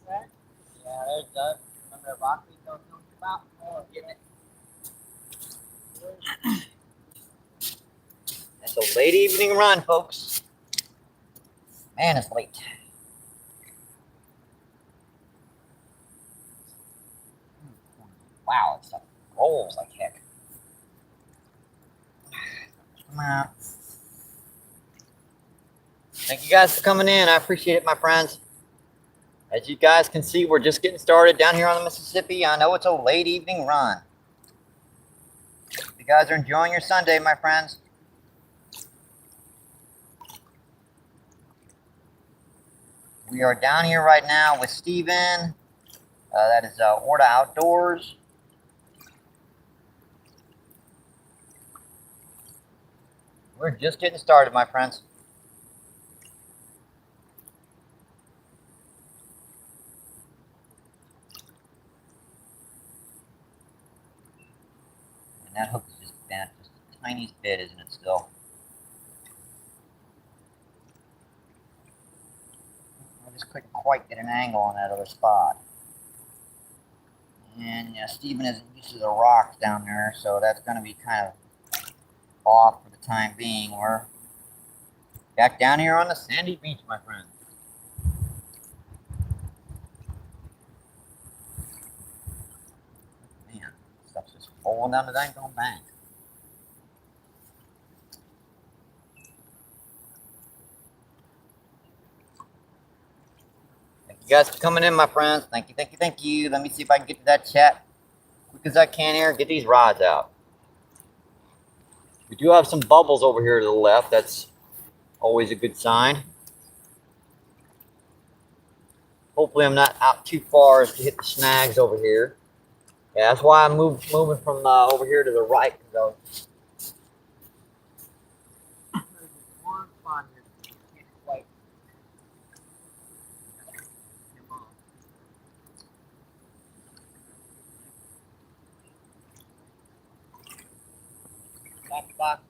Yeah, there's Doug. Remember that rock we told you about? Oh, getting it. It's a late evening run, folks. Man, it's late. Wow, it's rolls like heck. Come on. Thank you guys for coming in. I appreciate it, my friends. As you guys can see, we're just getting started down here on the Mississippi. I know it's a late evening run. You guys are enjoying your Sunday, my friends. We are down here right now with Steven. That is Orta Outdoors. We're just getting started, my friends. And that hook is just bent just the tiniest bit, isn't it still? I just couldn't quite get an angle on that other spot. And Steven isn't used to the rocks down there, so that's going to be kind of off for the time being. We're back down here on the sandy beach, my friends. Man, stuff's just rolling down the dang bank. Thank you guys for coming in, my friends. Thank you, thank you, thank you. Let me see if I can get to that chat quick as I can here. Get these rods out. We do have some bubbles over here to the left. That's always a good sign. Hopefully I'm not out too far as to hit the snags over here. Yeah, that's why I'm moving from over here to the right. So. One spot here. Can't quite.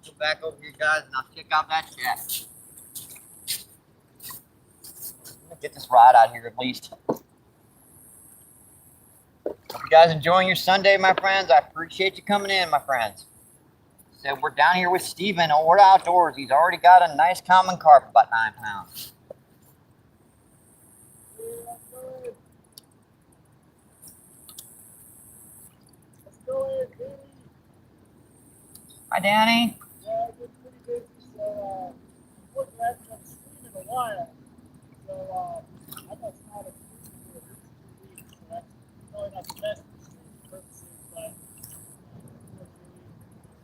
Go back over here, guys, and I'll check out that chat. Get this rod out here at least. Hope you guys enjoying your Sunday, my friends. I appreciate you coming in, my friends. So we're down here with Steven over Outdoors. He's already got a nice common carp, about 9 pounds. Hi, Danny. Yeah, I've been pretty busy, so unfortunately I haven't been streaming in a while. So I got not a stream for at least 2 weeks, so that's probably not the best for streaming purposes, but unfortunately,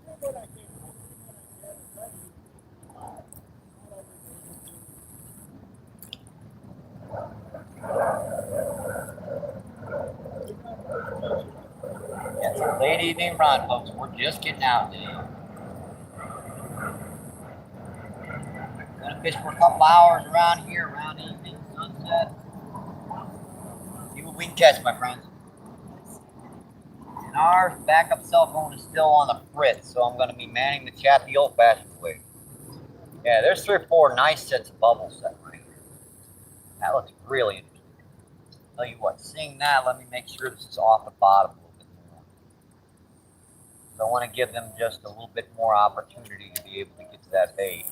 doing what I can, and try to not always able to. It's a late evening run, folks. We're just getting out there. Gonna fish for a couple hours around here, around evening, sunset. See what we can catch, my friends. And our backup cell phone is still on the fritz, so I'm gonna be manning the chat the old-fashioned way. Yeah, there's 3 or 4 nice sets of bubbles set right here. That looks really interesting. Tell you what, seeing that, let me make sure this is off the bottom a little bit more. So I want to give them just a little bit more opportunity to be able to get to that bait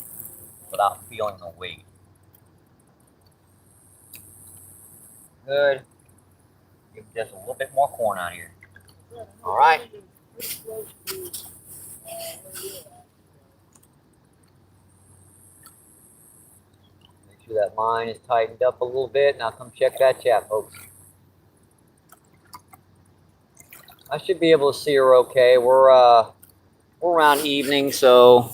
without feeling the weight. Good. Give just a little bit more corn out here. All right. Make sure that line is tightened up a little bit. Now come check that chat, folks. I should be able to see her okay. We're around evening, so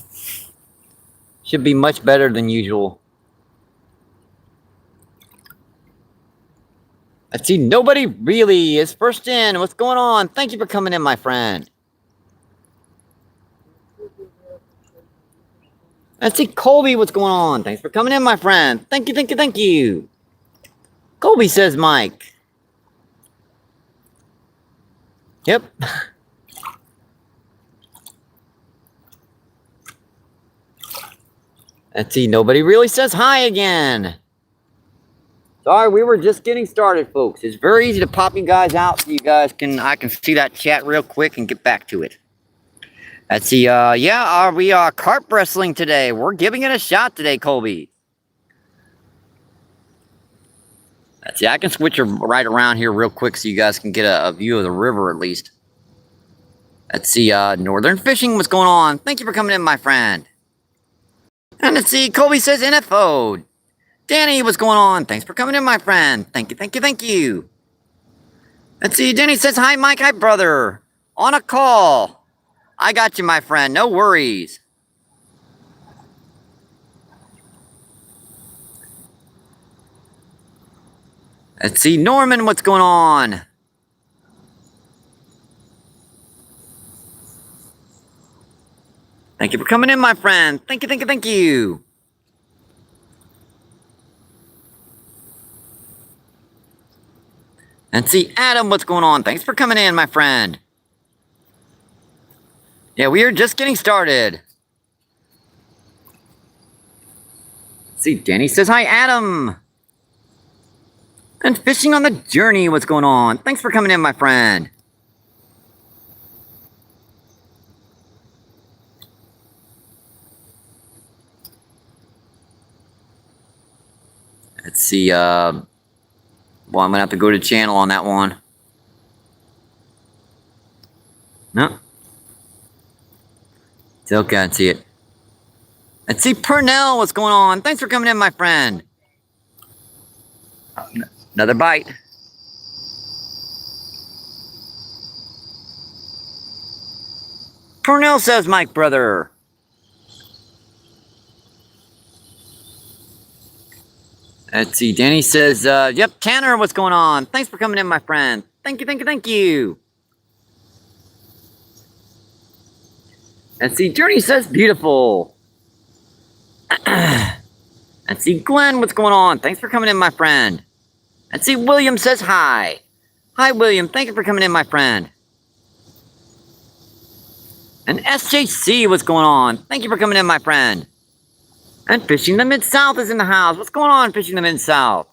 should be much better than usual. I see nobody really is first in. What's going on? Thank you for coming in, my friend. I see Colby. What's going on? Thanks for coming in, my friend. Thank you, thank you, thank you. Colby says Mike. Yep. Let's see. Nobody really says hi again. Sorry, we were just getting started, folks. It's very easy to pop you guys out so you guys I can see that chat real quick and get back to it. Let's see, we are carp wrestling today. We're giving it a shot today, Colby. Let's see, I can switch her right around here real quick so you guys can get a view of the river at least. Let's see, Northern Fishing, what's going on? Thank you for coming in, my friend. And let's see, Colby says NFO. Danny, what's going on? Thanks for coming in, my friend. Thank you, thank you, thank you. Let's see, Danny says, hi, Mike, hi, brother. On a call. I got you, my friend, no worries. Let's see, Norman, what's going on? Thank you for coming in, my friend. Thank you, thank you, thank you. And see, Adam, what's going on? Thanks for coming in, my friend. Yeah, we are just getting started. Let's see, Danny says, hi, Adam. And Fishing on the Journey, what's going on? Thanks for coming in, my friend. Let's see, well, I'm gonna have to go to channel on that one. No. Still can't see it. Let's see, Purnell, what's going on? Thanks for coming in, my friend. Another bite. Purnell says, Mike, brother. Let's see, Danny says, yep, Tanner, what's going on? Thanks for coming in, my friend. Thank you, thank you, thank you. Let's see, Journey says, beautiful. Let's see, Glenn, what's going on? Thanks for coming in, my friend. Let's see, William says, hi. Hi, William, thank you for coming in, my friend. And SJC, what's going on? Thank you for coming in, my friend. And Fishing the Mid-South is in the house. What's going on, Fishing the Mid-South?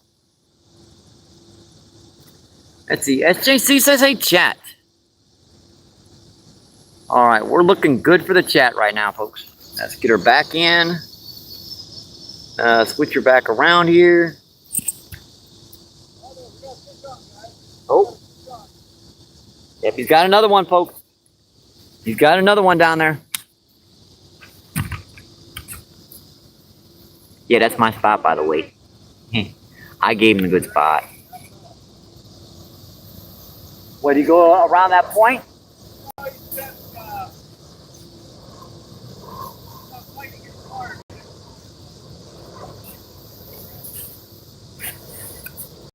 Let's see, SJC says, hey, chat. All right, we're looking good for the chat right now, folks. Let's get her back in. Switch her back around here. Oh. Yep, he's got another one, folks. He's got another one down there. Yeah, that's my spot, by the way. I gave him a good spot. Where do you go around that point?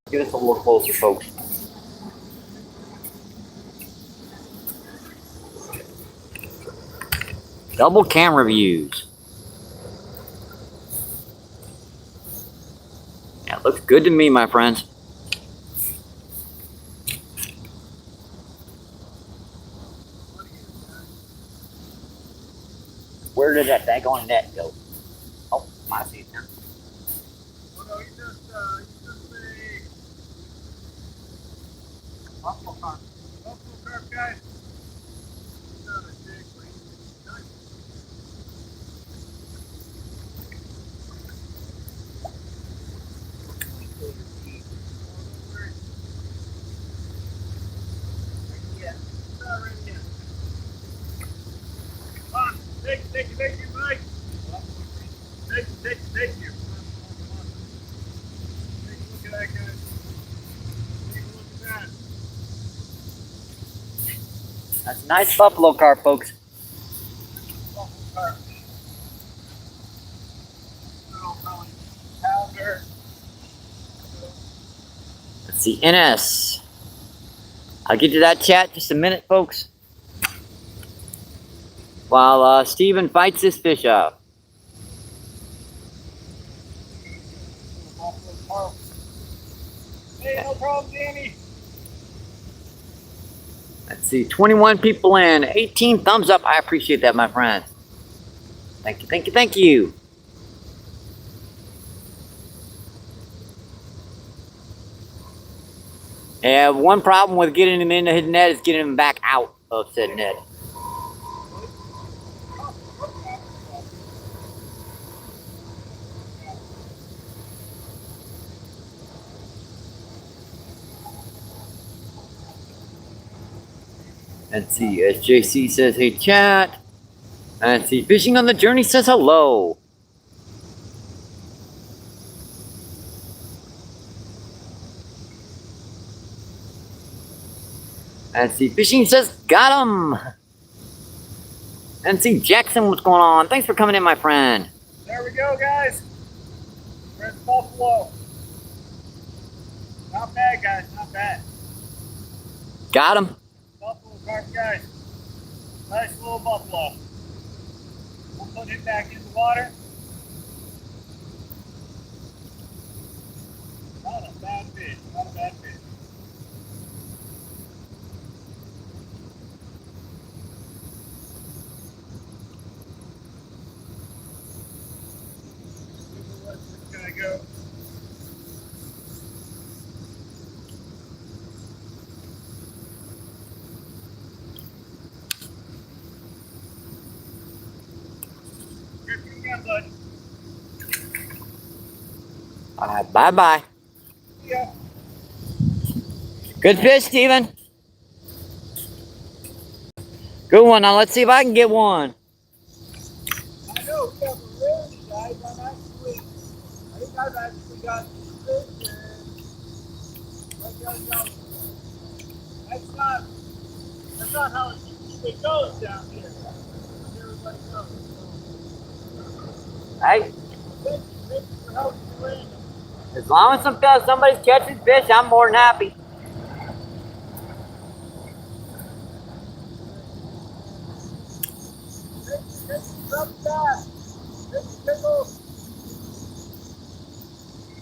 Get us a little closer, folks. Double camera views. Yeah, looks good to me, my friends. Where did that daggone net go? Oh, I see it now. Oh no, you just a buffalo carp. Buffalo carp, guys. He's not a big one. Nice. Thank you, Mike. Thank you. Take a look at that, guys. Take a look at that. That's a nice buffalo carp, folks. Buffalo carp. Little belly pounder. Let's see, NS. I'll get to that chat just a minute, folks. While Steven fights this fish up. Hey, no problem, Danny. Let's see, 21 people in, 18 thumbs up. I appreciate that, my friend. Thank you, thank you, thank you. Yeah, one problem with getting him into his net is getting him back out of said net. Let's see, SJC says, hey chat. Let's see, Fishing on the Journey says hello. Let's see, Fishing says, got him. And see, Jackson, what's going on? Thanks for coming in, my friend. There we go, guys. We're at Buffalo. Not bad, guys. Not bad. Got him. Buffalo carp, guys. Nice little buffalo. We'll put him back in the water. Not a bad fish. Not a bad fish. Where's this gonna go? Here you go, bud. All right, bye-bye. Yeah. Good fish, Steven. Good one. Now let's see if I can get one. I know we have a rarity, guys. I think I've actually got two fish and that's not how it goes down here. Everybody knows. Hey, Thank you for helping me land. as long as somebody's catching fish, I'm more than happy.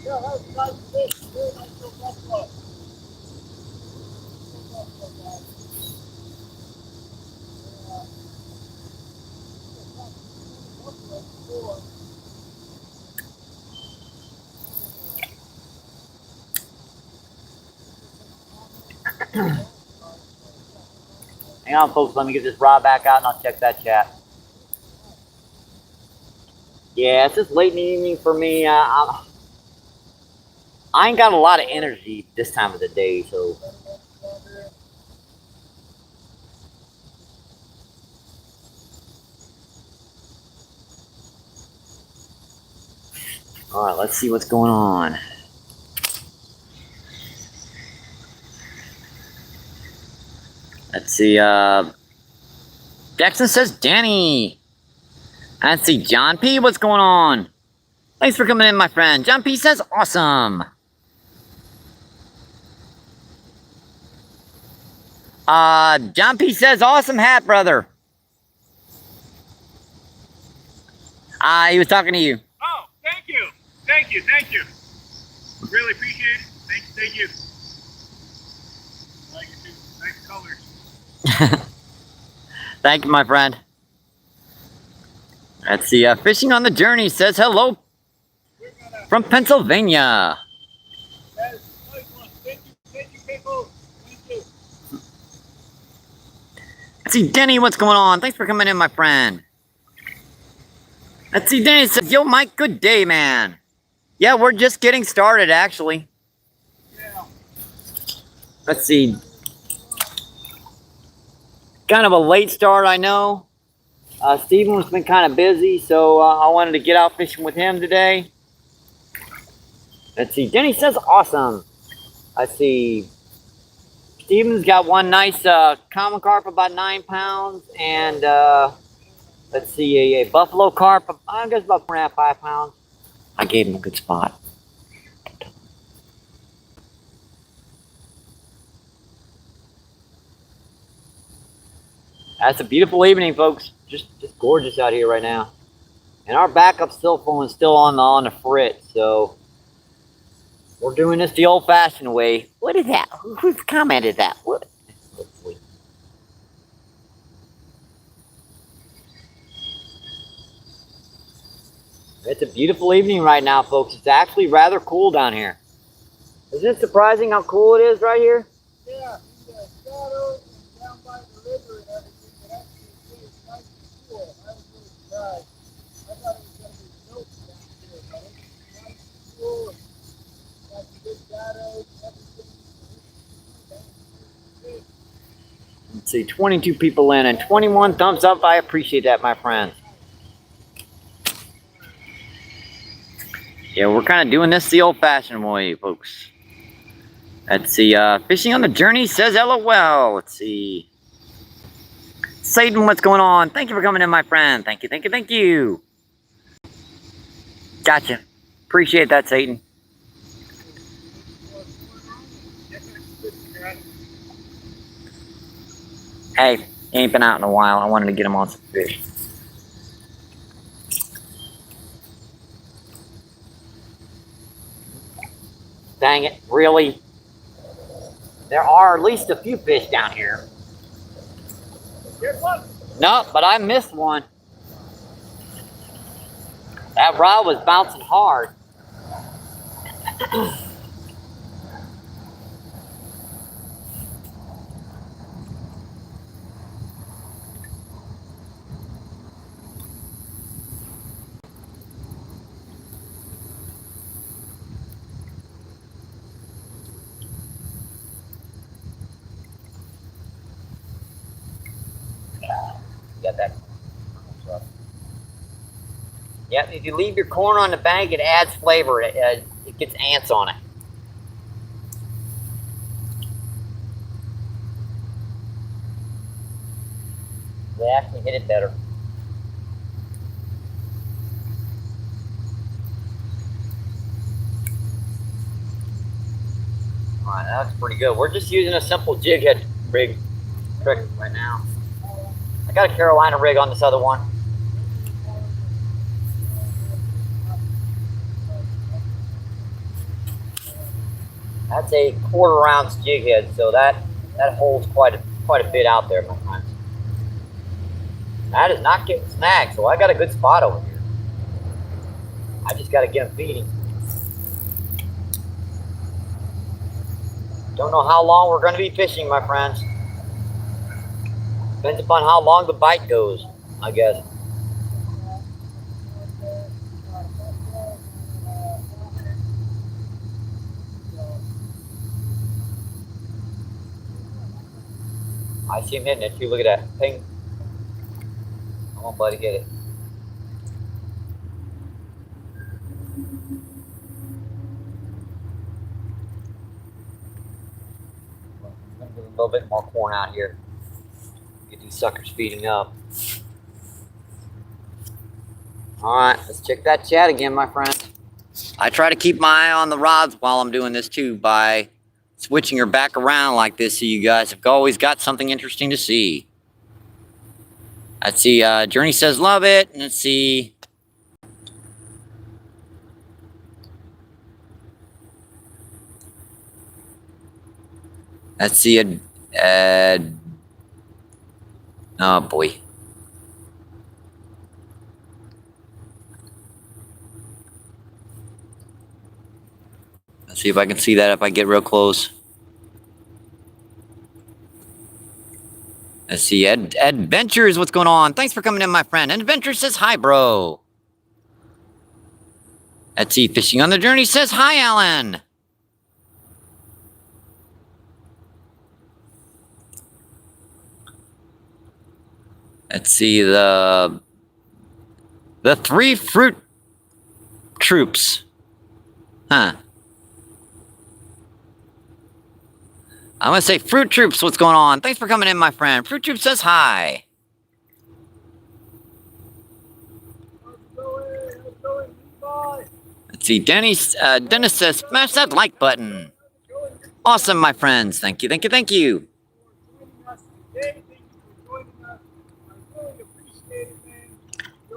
Yeah, that's a nice fish. Very nice little buffalo. Hang on, folks. Let me get this rod back out and I'll check that chat. Yeah, it's just late in the evening for me. I ain't got a lot of energy this time of the day, so. All right, let's see what's going on. Let's see, Jackson says Danny. Let's see, John P, what's going on? Thanks for coming in, my friend. John P says awesome. John P says awesome hat, brother. He was talking to you. Oh, thank you. Thank you. Thank you. Really appreciate it. Thank you. I like it too. Nice colors. Thank you, my friend. Let's see, Fishing on the Journey says hello from Pennsylvania. That is a nice one. Thank you, people. Thank you. Let's see, Denny, what's going on? Thanks for coming in, my friend. Let's see, Denny says, yo, Mike, good day, man. Yeah, we're just getting started, actually. Yeah. Let's see. Kind of a late start, I know. Steven's been kind of busy, so I wanted to get out fishing with him today. Let's see. Denny says awesome. Let's see. Steven's got one nice common carp, about 9 pounds, and let's see, a buffalo carp, I guess about 4.5, 5 pounds. I gave him a good spot. That's a beautiful evening, folks. Just gorgeous out here right now. And our backup cell phone is still on the frit, so we're doing this the old-fashioned way. What is that? Who's commented that? What? It's a beautiful evening right now, folks. It's actually rather cool down here. Isn't it surprising how cool it is right here? cool. I was really surprised. I thought it was going to be built down here, but it's nice and cool and got some good shadows and everything. Let's see, 22 people in and 21 thumbs up. I appreciate that, my friend. Yeah, we're kind of doing this the old-fashioned way, folks. Let's see, Fishing on the Journey says LOL. Let's see. Satan, what's going on? Thank you for coming in, my friend. Thank you, thank you, thank you. Gotcha. Appreciate that, Satan. Hey, he ain't been out in a while. I wanted to get him on some fish. Dang it, really? There are at least a few fish down here. Here's one. No, but I missed one. That rod was bouncing hard. Got that. Yep, if you leave your corn on the bank, it adds flavor. It gets ants on it. They actually hit it better. Alright, that's pretty good. We're just using a simple jig head rig trick right now. I got a Carolina rig on this other one. That's a 1/4 ounce jig head, so that holds quite a bit out there, my friends. That is not getting snagged, so I got a good spot over here. I just got to get them feeding. Don't know how long we're going to be fishing, my friends. Depends upon how long the bite goes, I guess. I see him hitting it too. Look at that. Ping. Come on, buddy, get it. I'm going to give a little bit more corn out here. Get these suckers feeding up. Alright, let's check that chat again, my friend. I try to keep my eye on the rods while I'm doing this too by switching her back around like this so you guys have always got something interesting to see. Let's see, Journey says love it. And let's see. Let's see it. Oh boy. Let's see if I can see that if I get real close. Let's see, Adventures, what's going on? Thanks for coming in, my friend. Adventure says hi, bro. Let's see, Fishing on the Journey says hi, Alan. Let's see, the three fruit troops. Huh. I'm going to say Fruit Troops, what's going on? Thanks for coming in, my friend. Fruit Troops says hi. Let's see, Dennis says smash that like button. Awesome, my friends. Thank you, thank you, thank you.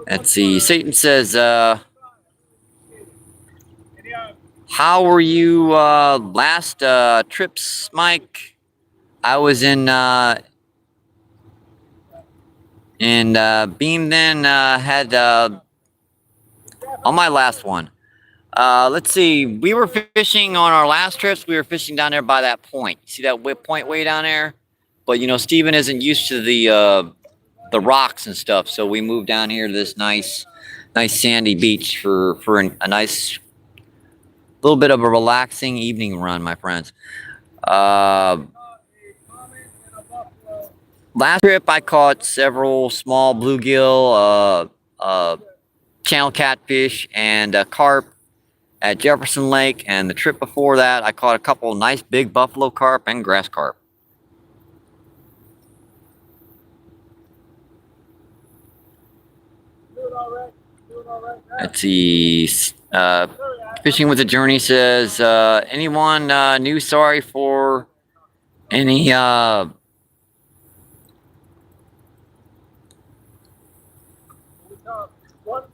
Let's see, Satan says, how were you last trips, Mike? I was in Beam then, had on my last one. Let's see, we were fishing on our last trips. We were fishing down there by that point. See that point way down there? But you know, Steven isn't used to the the rocks and stuff. So we moved down here to this nice sandy beach for a nice little bit of a relaxing evening run, my friends. Last trip I caught several small bluegill, channel catfish, and carp at Jefferson Lake, and the trip before that I caught a couple nice big buffalo carp and grass carp. Let's see. Fishing with a Journey says, anyone new sorry for any one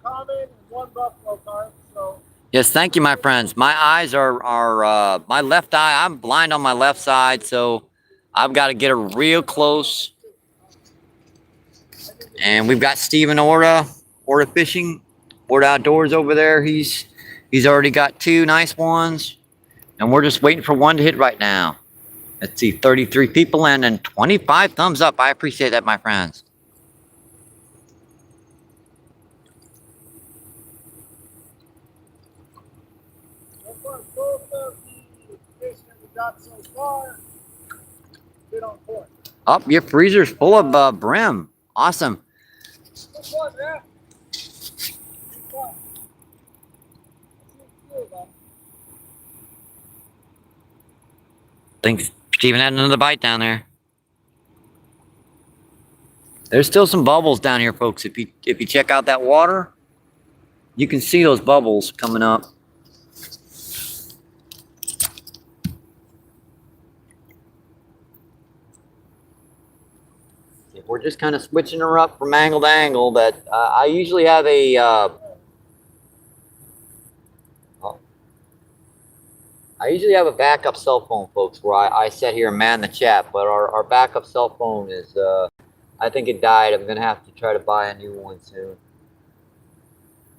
common and one buffalo carp, so yes, thank you, my friends. My eyes are my left eye, I'm blind on my left side, so I've got to get her real close. And we've got Steven Orta Fishing, Orta Outdoors over there. He's already got 2 nice ones, and we're just waiting for one to hit right now. Let's see, 33 people in and 25 thumbs up. I appreciate that, my friends. both of the fish that we got so far been on point. Oh, your freezer's full of brim. Awesome. Good one, man. Good one. Thanks. Steven had another bite down there. There's still some bubbles down here, folks. If you check out that water, you can see those bubbles coming up. We're just kind of switching her up from angle to angle. That I usually have a backup cell phone, folks, where I sit here and man the chat. But our backup cell phone is I think it died. I'm gonna have to try to buy a new one soon. It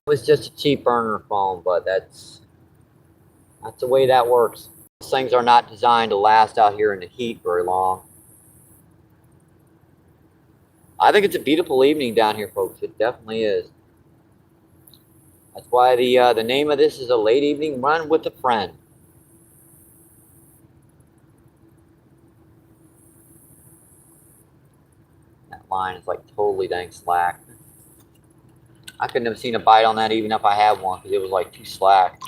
was just a cheap burner phone, but that's the way that works. Those things are not designed to last out here in the heat very long. I think it's a beautiful evening down here, folks. It definitely is. That's why the name of this is a late evening run with a friend. That line is like totally dang slack. I couldn't have seen a bite on that even if I had one because it was like too slack.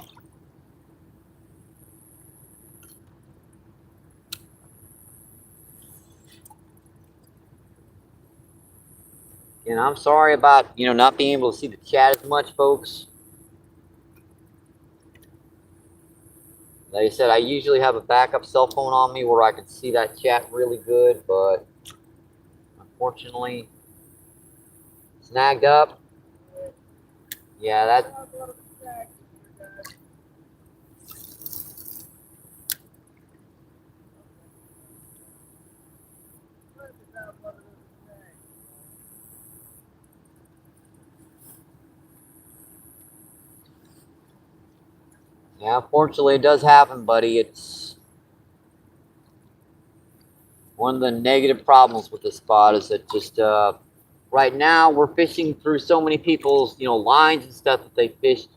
And I'm sorry about, not being able to see the chat as much, folks. Like I said, I usually have a backup cell phone on me where I can see that chat really good, but unfortunately, snagged up. Yeah, that. Yeah, unfortunately, it does happen, buddy. It's one of the negative problems with this spot is that just right now we're fishing through so many people's lines and stuff that they fished.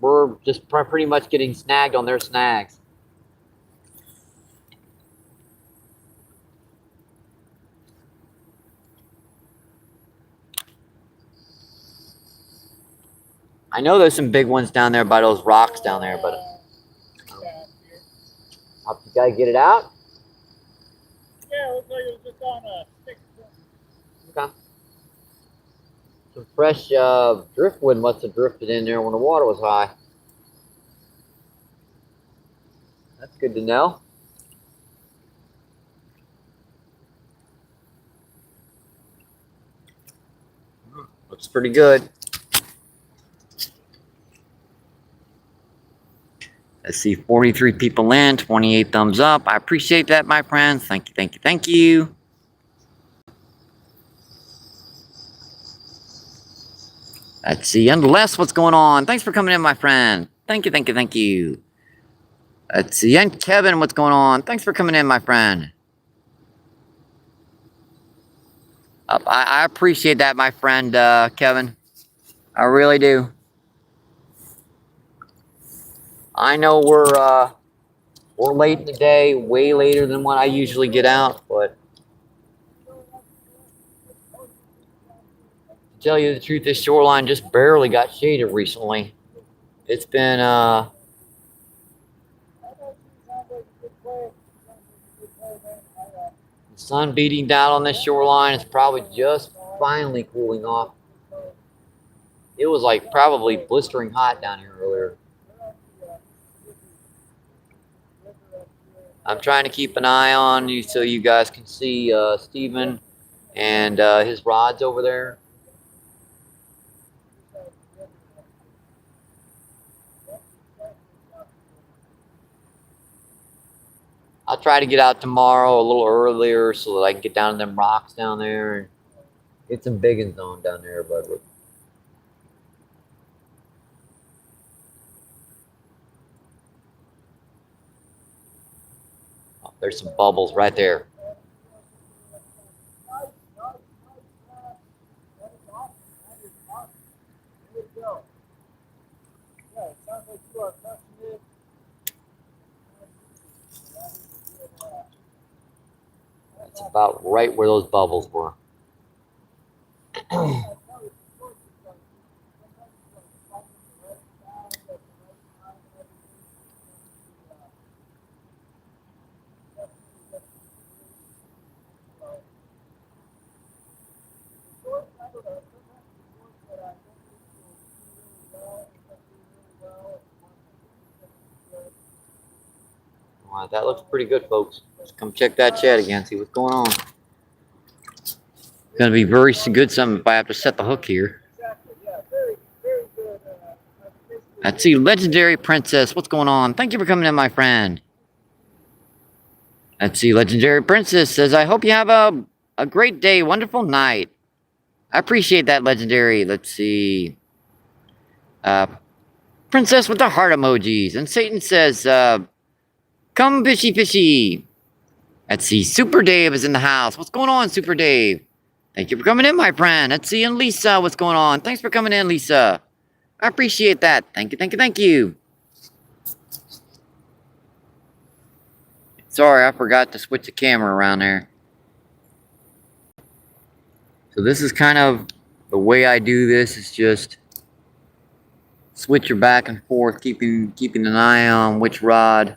We're just pretty much getting snagged on their snags. I know there's some big ones down there by those rocks down there, but hope you guys get it out. Yeah, it looks like it was just on a stick. Okay. Some fresh driftwood must have drifted in there when the water was high. That's good to know. Looks pretty good. Let's see, 43 people in, 28 thumbs up. I appreciate that, my friends. Thank you, thank you, thank you. Let's see, nonetheless, what's going on? Thanks for coming in, my friend. Thank you, thank you, thank you. Let's see, and Kevin, what's going on? Thanks for coming in, my friend. I appreciate that, my friend Kevin. I really do. I know we're late in the day, way later than what I usually get out, but to tell you the truth, this shoreline just barely got shaded recently. It's been the sun beating down on this shoreline. It's probably just finally cooling off. It was like probably blistering hot down here earlier. I'm trying to keep an eye on you so you guys can see Steven and his rods over there. I'll try to get out tomorrow a little earlier so that I can get down to them rocks down there and get some biggins on down there, but oh, there's some bubbles right there. That's about right where those bubbles were. All right, that looks pretty good, folks. Let's come check that chat again, see what's going on. It's gonna be very good something if I have to set the hook here. Let's see, Legendary Princess, what's going on? Thank you for coming in, my friend. Let's see, Legendary Princess says, I hope you have a great day, wonderful night. I appreciate that, Legendary. Let's see. Princess with the heart emojis. And Satan says, come fishy fishy. Let's see, Super Dave is in the house. What's going on, Super Dave? Thank you for coming in, my friend. Let's see, and Lisa, what's going on? Thanks for coming in, Lisa. I appreciate that. Thank you, thank you, thank you. Sorry, I forgot to switch the camera around there. So this is kind of the way I do this, is just switch your back and forth, keeping an eye on which rod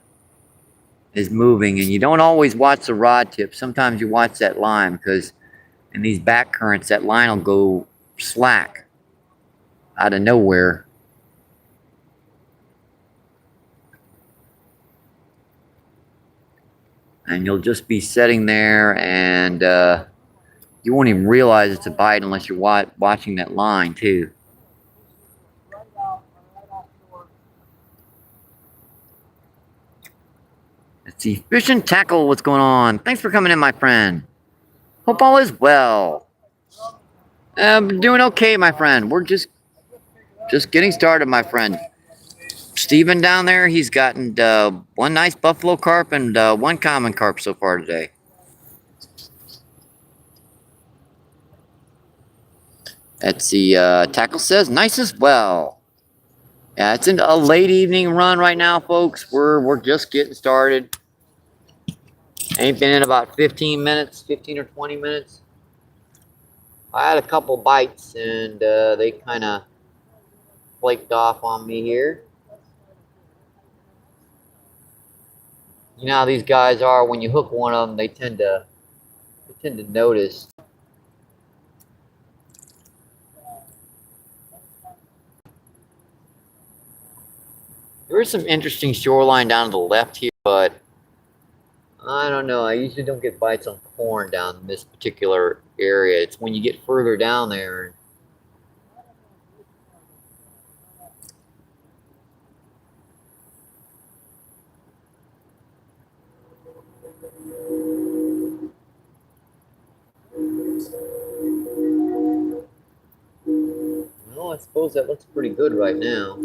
is moving. And you don't always watch the rod tip. Sometimes you watch that line, because in these back currents, that line will go slack out of nowhere. And you'll just be sitting there and you won't even realize it's a bite unless you're watching that line too. Let's see, Fish and Tackle, what's going on? Thanks for coming in, my friend. Hope all is well. Doing okay, my friend. We're just getting started, my friend. Steven down there, he's gotten one nice buffalo carp and one common carp so far today. Let's see, Tackle says, nice as well. Yeah, it's a late evening run right now, folks. We're just getting started. Ain't been in about 15 minutes, 15 or 20 minutes. I had a couple bites and they kind of flaked off on me here. You know how these guys are, when you hook one of them, they tend to notice. There is some interesting shoreline down to the left here, but I don't know. I usually don't get bites on corn down in this particular area. It's when you get further down there. Well, I suppose that looks pretty good right now.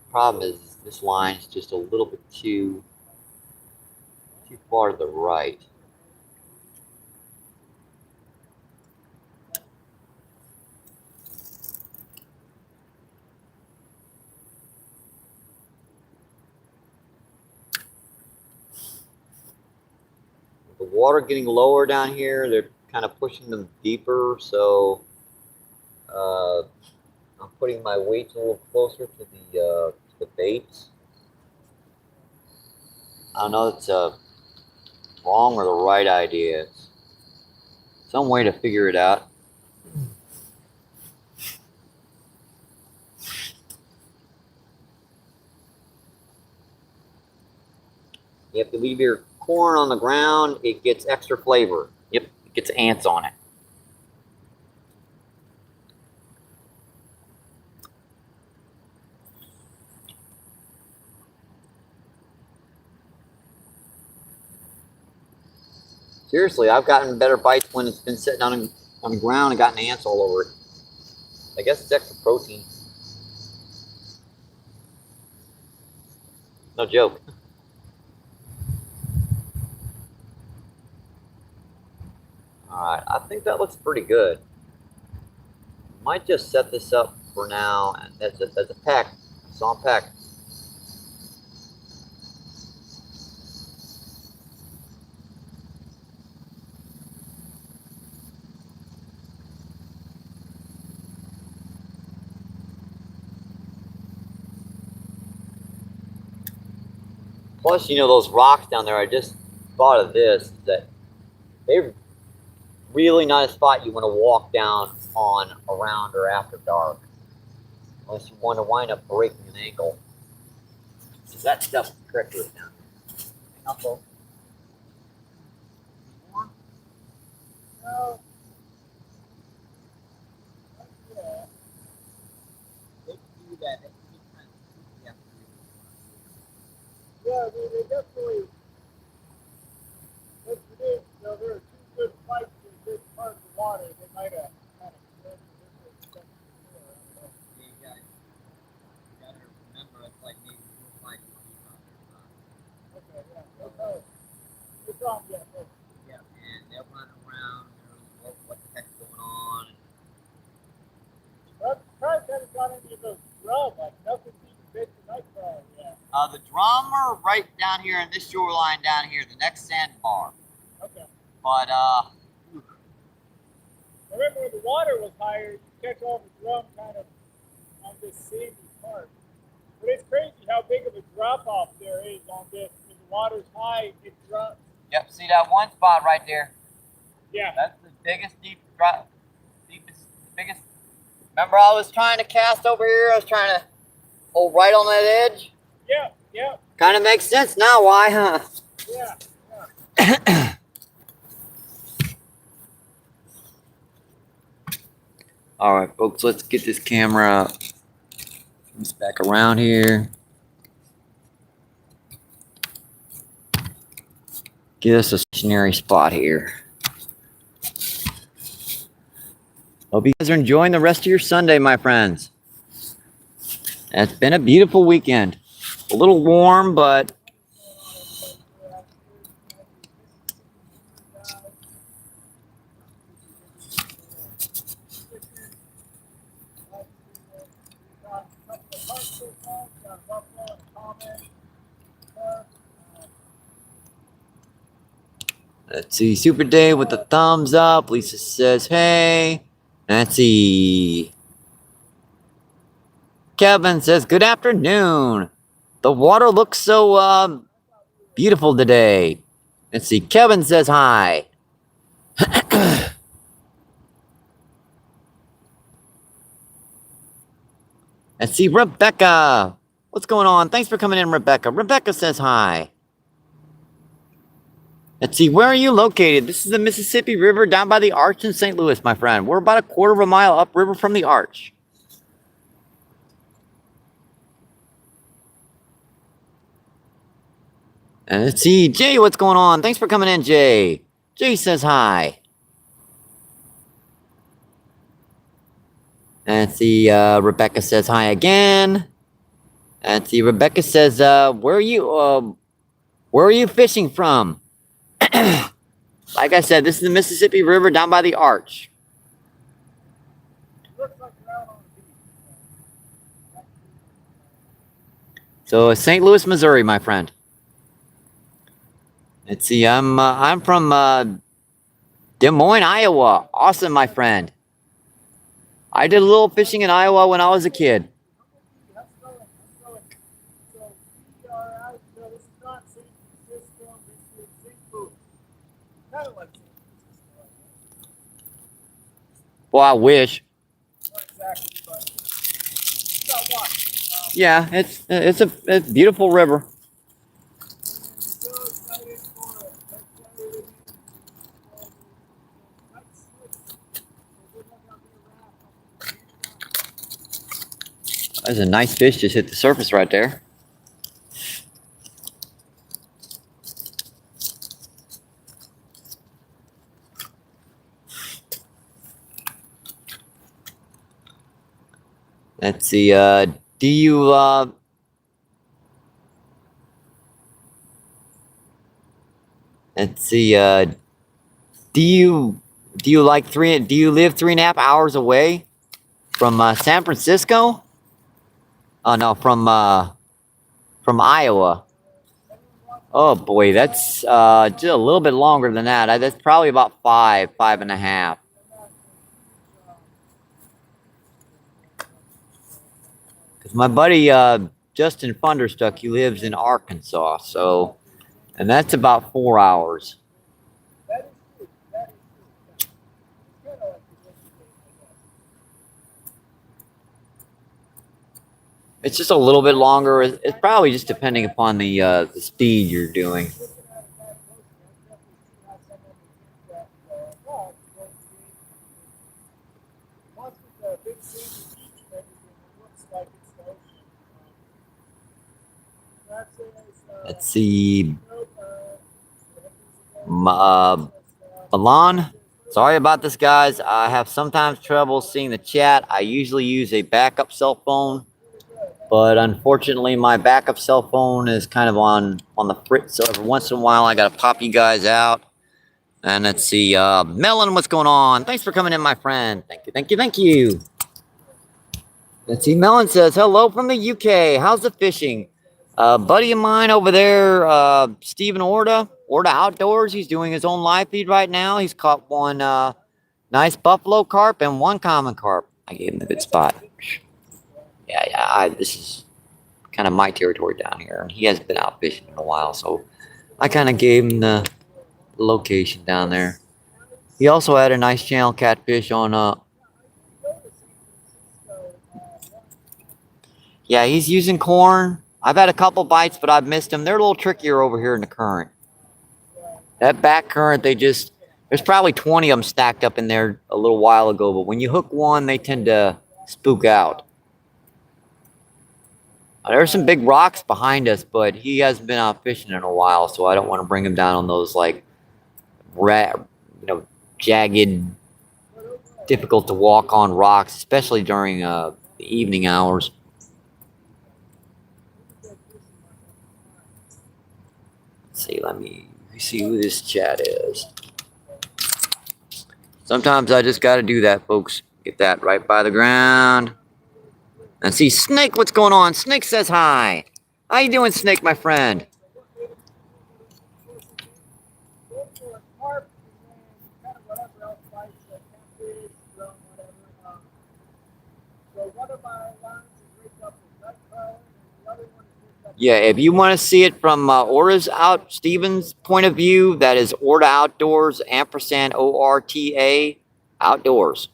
Problem is This line's just a little bit too far to the right. With the water getting lower down here, they're kind of pushing them deeper, so I'm putting my weights a little closer to the baits. I don't know if it's wrong or the right idea. It's some way to figure it out. If you leave your corn on the ground, it gets extra flavor. Yep, it gets ants on it. Seriously, I've gotten better bites when it's been sitting on the ground and gotten ants all over it. I guess it's extra protein. No joke. Alright, I think that looks pretty good. Might just set this up for now, and that's a peck. I saw a peck. Plus, you know, those rocks down there, I just thought of this, that they're really not a spot you want to walk down on around or after dark. Unless you want to wind up breaking an ankle. So that stuff's treacherous down here. Hang on, folks. More? No. Yeah. They can do that. They can be kind of spooky after Yeah, they definitely. That's it. You know, there are two good fights in good parts of water. They might have kind of been different. you guys gotta remember it's like maybe 4 or 5 people out there. Okay, yeah. It's on, yeah. Yeah, and they're running around, what the heck's going on? I'm surprised I haven't got any of those grub. Like, nothing's even big tonight for yet. The drummer right down here in this shoreline down here, the next sandbar. Okay. But I remember when the water was higher, you catch all the drum kind of on this sandy part. But it's crazy how big of a drop off there is on this. When the water's high, it drops. yep, see that one spot right there? Yeah. That's the biggest biggest. Remember I was trying to cast over here? I was trying to hold right on that edge? Yeah, yeah. Kind of makes sense now why, huh? Yeah. All right, folks, let's get this camera back around here. Get us a stationary spot here. Hope you guys are enjoying the rest of your Sunday, my friends. It's been a beautiful weekend. A little warm, but let's see. Super Dave with the thumbs up. Lisa says, hey. Let's see. Kevin says, good afternoon. The water looks so beautiful today. Let's see. Kevin says hi. Let's see. Rebecca. What's going on? Thanks for coming in, Rebecca. Rebecca says hi. Let's see. Where are you located? This is the Mississippi River down by the Arch in St. Louis, my friend. We're about a quarter of a mile upriver from the Arch. And let's see, Jay, what's going on? Thanks for coming in, Jay. Jay says hi. And let's see, Rebecca says hi again. And see, Rebecca says, where are you fishing from? Like I said, this is the Mississippi River down by the Arch. Looks like you're out on the beach. So St. Louis, Missouri, my friend. Let's see, I'm from Des Moines, Iowa. Awesome, my friend. I did a little fishing in Iowa when I was a kid. Let's go. So we are out. No, this is not San Francisco. This is St. Louis. Kind of like San Francisco. Well, I wish. Not exactly, but it's got water. Yeah, it's a beautiful river. So excited for it. That's Saturday. Nice switch. So good luck out there, There's a nice fish just hit the surface right there. Let's see, do you, let's see, do you live 3.5 hours away from, San Francisco? Oh, no, from Iowa. Oh boy, that's, just a little bit longer than that. That's probably about 5.5. Because my buddy, Justin Funderstuck, he lives in Arkansas, so, and that's about 4 hours. That is true. That is true. It's kind of like the Western States, I guess. It's just a little bit longer. It's probably just depending upon the speed you're doing. Looking at it that closely, I definitely see how someone would think that, well, because once with the big sandy beach and everything, it looks like it's the ocean. That says, Let's see, nope, Milan. Sorry about this, guys. I have sometimes trouble seeing the chat. I usually use a backup cell phone, but unfortunately, my backup cell phone is kind of on the fritz. So every once in a while, I gotta pop you guys out. And let's see, Melon, what's going on? Thanks for coming in, my friend. Thank you. Let's see, Melon says, hello from the UK. How's the fishing? Buddy of mine over there, Stephen Orta Outdoors. He's doing his own live feed right now. He's caught one nice buffalo carp and one common carp. I gave him the good spot. Yeah, this is kind of my territory down here. And he hasn't been out fishing in a while, so I kind of gave him the location down there. He also had a nice channel catfish on yeah, he's using corn. I've had a couple bites, but I've missed them. They're a little trickier over here in the current. That back current, there's probably 20 of them stacked up in there a little while ago, but when you hook one, they tend to spook out. There's some big rocks behind us, but he hasn't been out fishing in a while, so I don't want to bring him down on those, like, jagged, difficult to walk on rocks, especially during the evening hours. Let's see, let me see who this chat is. Sometimes I just got to do that, folks. Get that right by the ground. And see, Snake, what's going on? Snake says hi. How you doing, Snake, my friend? Yeah, if you want to see it from Steven's point of view, that is Orta Outdoors, ampersand ORTA Outdoors.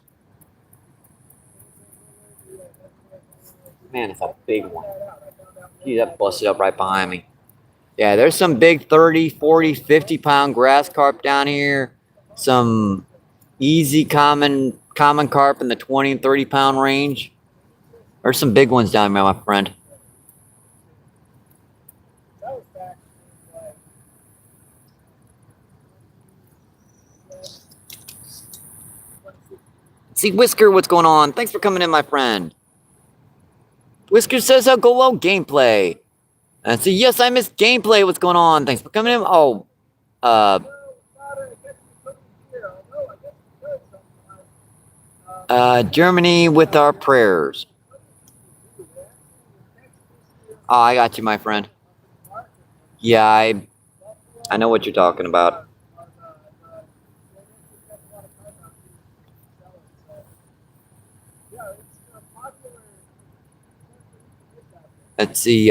Man, it's a big one. Gee, that busted up right behind me. Yeah, there's some big 30, 40, 50-pound grass carp down here. Some easy common carp in the 20 and 30-pound range. There's some big ones down there, my friend. See, Whisker, what's going on? Thanks for coming in, my friend. Whisker says, go low gameplay. And so, yes, I missed gameplay. What's going on? Thanks for coming in. Oh, Germany with our prayers. Oh, I got you, my friend. Yeah, I know what you're talking about. Let's see.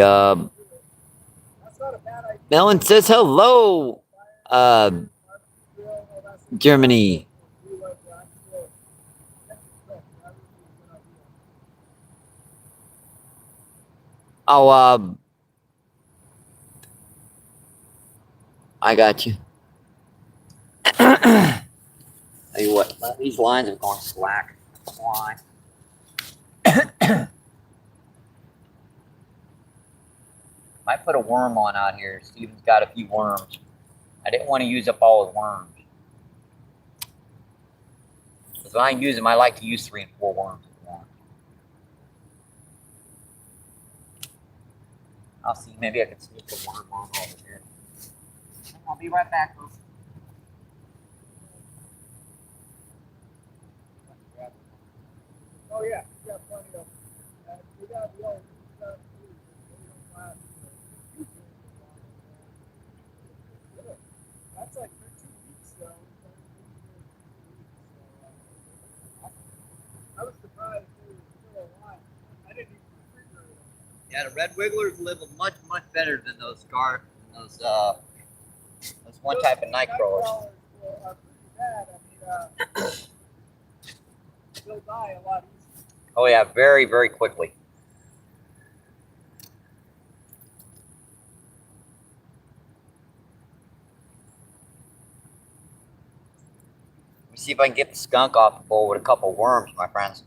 Melon says hello. Germany. Oh, I got you. Tell you what, these lines have gone slack. Why? Might put a worm on out here. Steven's got a few worms. I didn't want to use up all his worms. Because when I use them, I like to use 3 and 4 worms at once. I'll see. Maybe I can sneak a worm on over here. I'll be right back. Oh yeah, we got plenty of. We got the old. That's like 13 weeks though. I was surprised they were still alive. I didn't even refrigerate them. Yeah, the red wigglers live much better than those one type of night crawlers. Are pretty bad. I mean, they'll die a lot easier. Oh yeah, very quickly. Let me see if I can get the skunk off the bowl with a couple worms, my friends.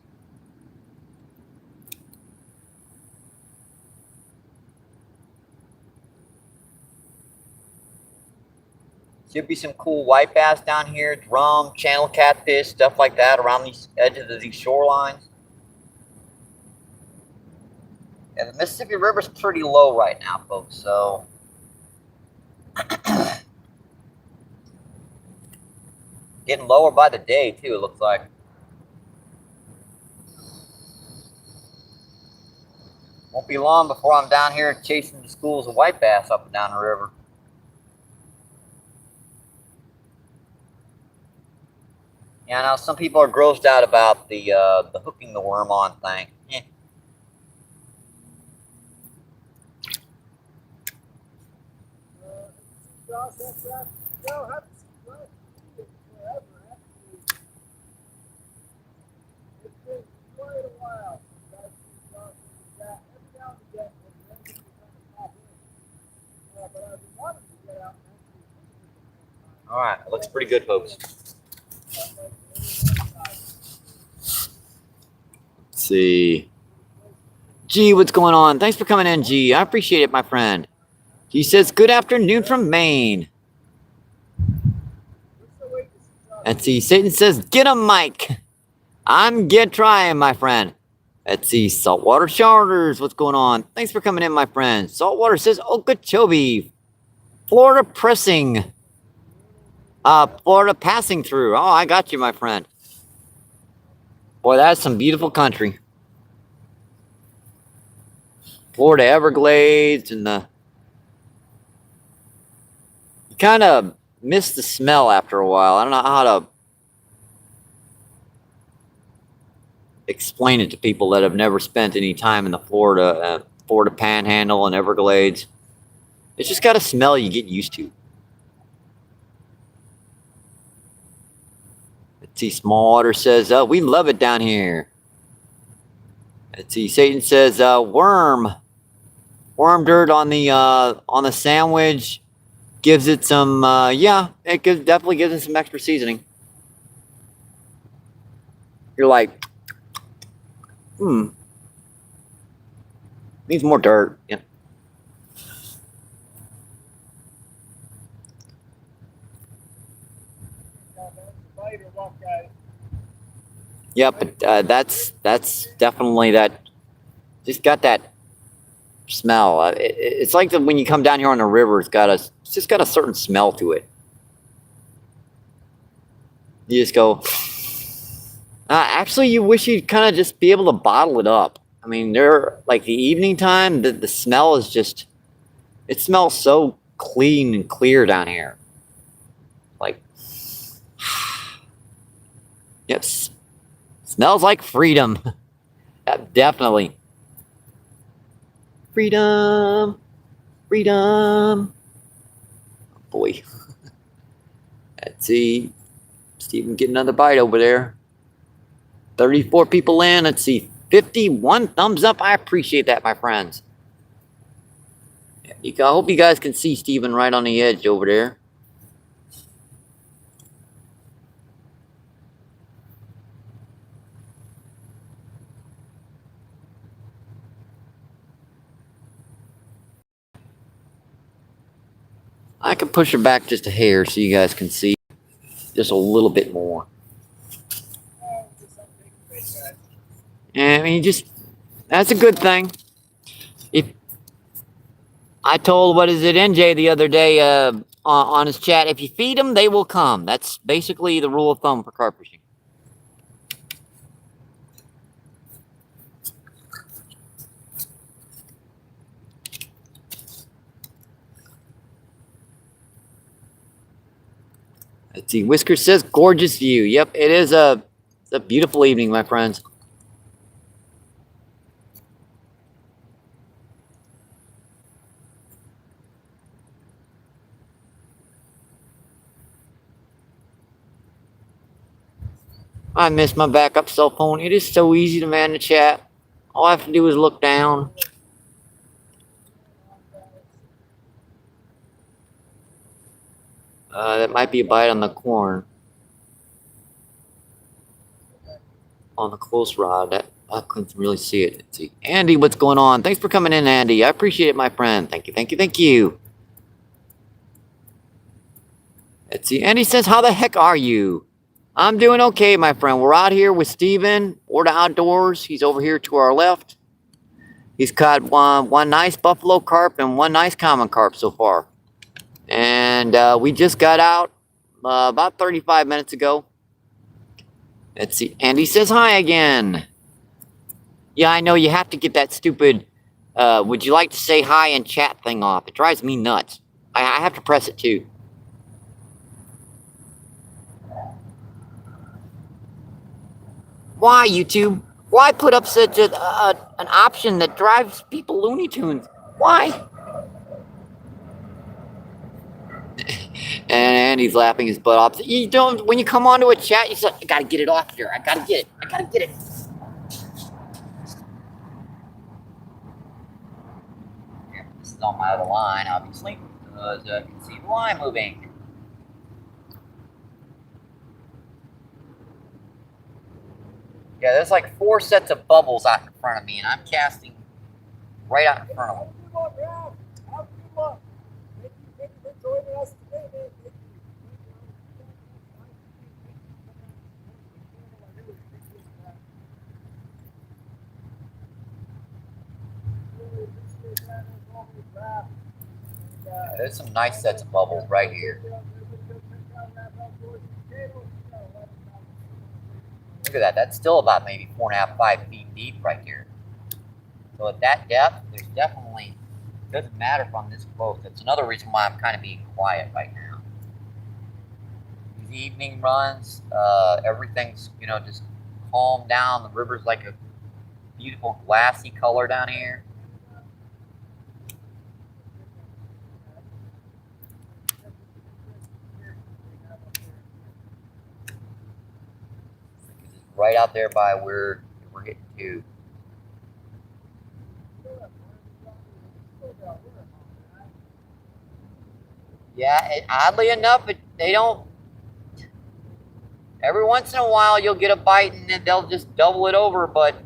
Should be some cool white bass down here, drum, channel catfish, stuff like that around these edges of these shorelines. And the Mississippi River's pretty low right now, folks, so getting lower by the day too, it looks like. Won't be long before I'm down here chasing the schools of white bass up and down the river. Yeah, now some people are grossed out about the hooking the worm on thing. Josh, that's that. No, haven't seen Josh forever, actually. It's been quite a while since I've seen Josh in that. Every now and again, when the engine is kind of pop in. But I've been wanting to get out and actually. All right, it looks pretty good, folks. Let's see. G, what's going on? Thanks for coming in, G. I appreciate it, my friend. He says, good afternoon from Maine. Let's see. Satan says, get him, Mike. I'm trying, my friend. Let's see. Saltwater Charters, what's going on? Thanks for coming in, my friend. Saltwater says, Okeechobee. Florida pressing. Florida passing through. Oh, I got you, my friend. Boy, that's some beautiful country. Florida Everglades and the... You kind of miss the smell after a while. I don't know how to explain it to people that have never spent any time in the Florida Panhandle and Everglades. It's just got a smell you get used to. Let's see, Smallwater says, we love it down here. Let's see, Satan says, worm dirt on the sandwich gives it some, yeah, it definitely gives it some extra seasoning. You're like, needs more dirt. Yeah. Yeah, but that's definitely that Just got that smell. It's like when you come down here on the river. It's just got a certain smell to it. You just go. Actually, you wish you'd kind of just be able to bottle it up. I mean, like the evening time, the smell is just. It smells so clean and clear down here. Like, yep, smells like freedom. Definitely. Freedom. Freedom. Oh, boy. Let's see. Steven getting another bite over there. 34 people in. Let's see. 51 thumbs up. I appreciate that, my friends. I hope you guys can see Steven right on the edge over there. I can push her back just a hair so you guys can see just a little bit more. I mean, that's a good thing. If I told, what is it, NJ the other day on his chat, if you feed them, they will come. That's basically the rule of thumb for carp fishing. Let's see. Whisker says, gorgeous view. Yep, it is a beautiful evening, my friends. I miss my backup cell phone. It is so easy to man the chat. All I have to do is look down. That might be a bite on the corn. On the close rod. I couldn't really see it. Let's see. Andy, what's going on? Thanks for coming in, Andy. I appreciate it, my friend. Thank you, thank you, thank you. Let's see. Andy says, how the heck are you? I'm doing okay, my friend. We're out here with Steven, or the outdoors. He's over here to our left. He's caught one nice buffalo carp and one nice common carp so far. And we just got out about 35 minutes ago. Let's see. Andy says hi again. Yeah, I know you have to get that stupid would you like to say hi and chat thing off. It drives me nuts. I have to press it too. Why, YouTube? Why put up such an option that drives people Looney Tunes? Why? And he's laughing his butt off. You don't. When you come onto a chat, you say, "I gotta get it off here. I gotta get it. I gotta get it." Here, this is on my other line, obviously, because you can see the line moving. Yeah, there's like 4 sets of bubbles out in front of me, and I'm casting right out in front of them. Have good luck. Thank you for joining us today, man. Yeah, there's some nice sets of bubbles right here. Look at that. That's still about maybe 4.5, 5 feet deep right here. So at that depth, there's definitely, doesn't matter if I'm this close. That's another reason why I'm kind of being quiet right now. These evening runs, everything's, just calmed down. The river's like a beautiful glassy color down here. Right out there by where we're getting to. Yeah, oddly enough, they don't. Every once in a while, you'll get a bite and then they'll just double it over. But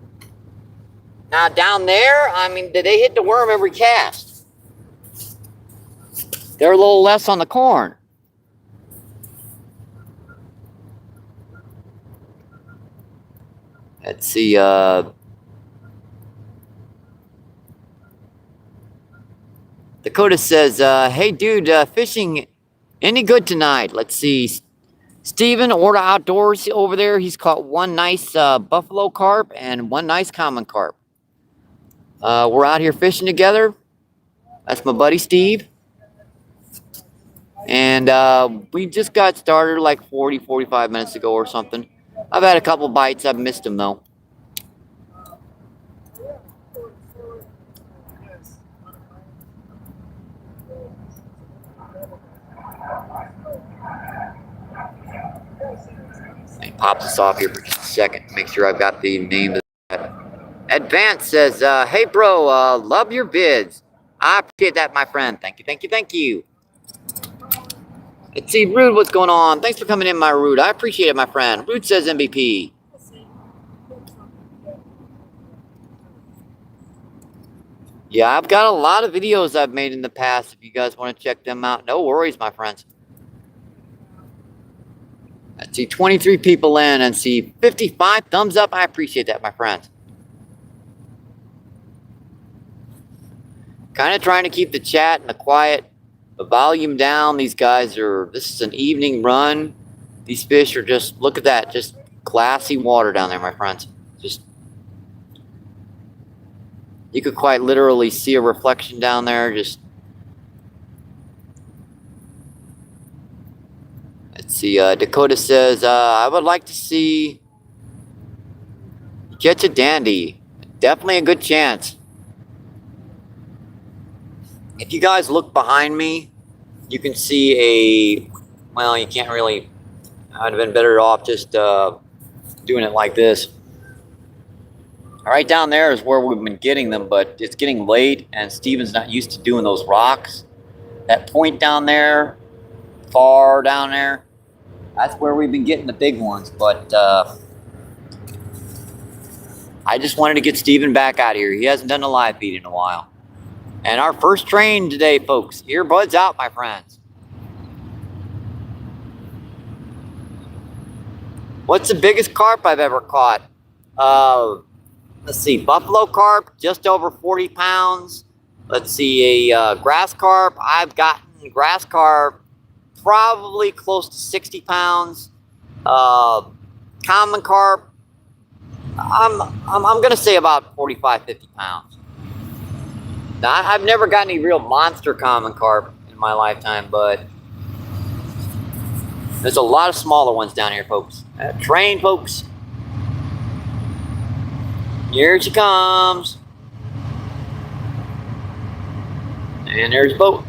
now down there, I mean, they hit the worm every cast. They're a little less on the corn. Let's see. Dakota says, hey dude, fishing any good tonight? Let's see. Steven, Orta Outdoors over there, he's caught one nice buffalo carp and one nice common carp. We're out here fishing together. That's my buddy Steve. And we just got started like 45 minutes ago or something. I've had a couple bites. I've missed them though. Let me pop this off here for just a second. Make sure I've got the name of that. Advance says, hey bro, love your vids. I appreciate that, my friend. Thank you, thank you, thank you. Let's see, Rude, what's going on? Thanks for coming in, my Rude. I appreciate it, my friend. Rude says MVP. Yeah, I've got a lot of videos I've made in the past. If you guys want to check them out, no worries, my friends. Let's see, 23 people in and see 55 thumbs up. I appreciate that, my friends. Kind of trying to keep the chat and the volume down. These guys this is an evening run. These fish are just, look at that, just glassy water down there, my friends. Just, you could quite literally see a reflection down there. Just, let's see, Dakota says, I would like to see catch a dandy. Definitely a good chance. If you guys look behind me, you can see well, you can't really, I'd have been better off just doing it like this. Right down there is where we've been getting them, but it's getting late and Steven's not used to doing those rocks. That point down there, far down there, that's where we've been getting the big ones, but I just wanted to get Steven back out here. He hasn't done a live feed in a while. And our first train today, folks. Earbuds out, my friends. What's the biggest carp I've ever caught? Let's see, buffalo carp, just over 40 pounds. Let's see, a grass carp. I've gotten grass carp probably close to 60 pounds. Common carp, I'm gonna say about 45, 50 pounds. Now, I've never got any real monster common carp in my lifetime, but there's a lot of smaller ones down here, folks. Train, folks. Here she comes. And there's a boat.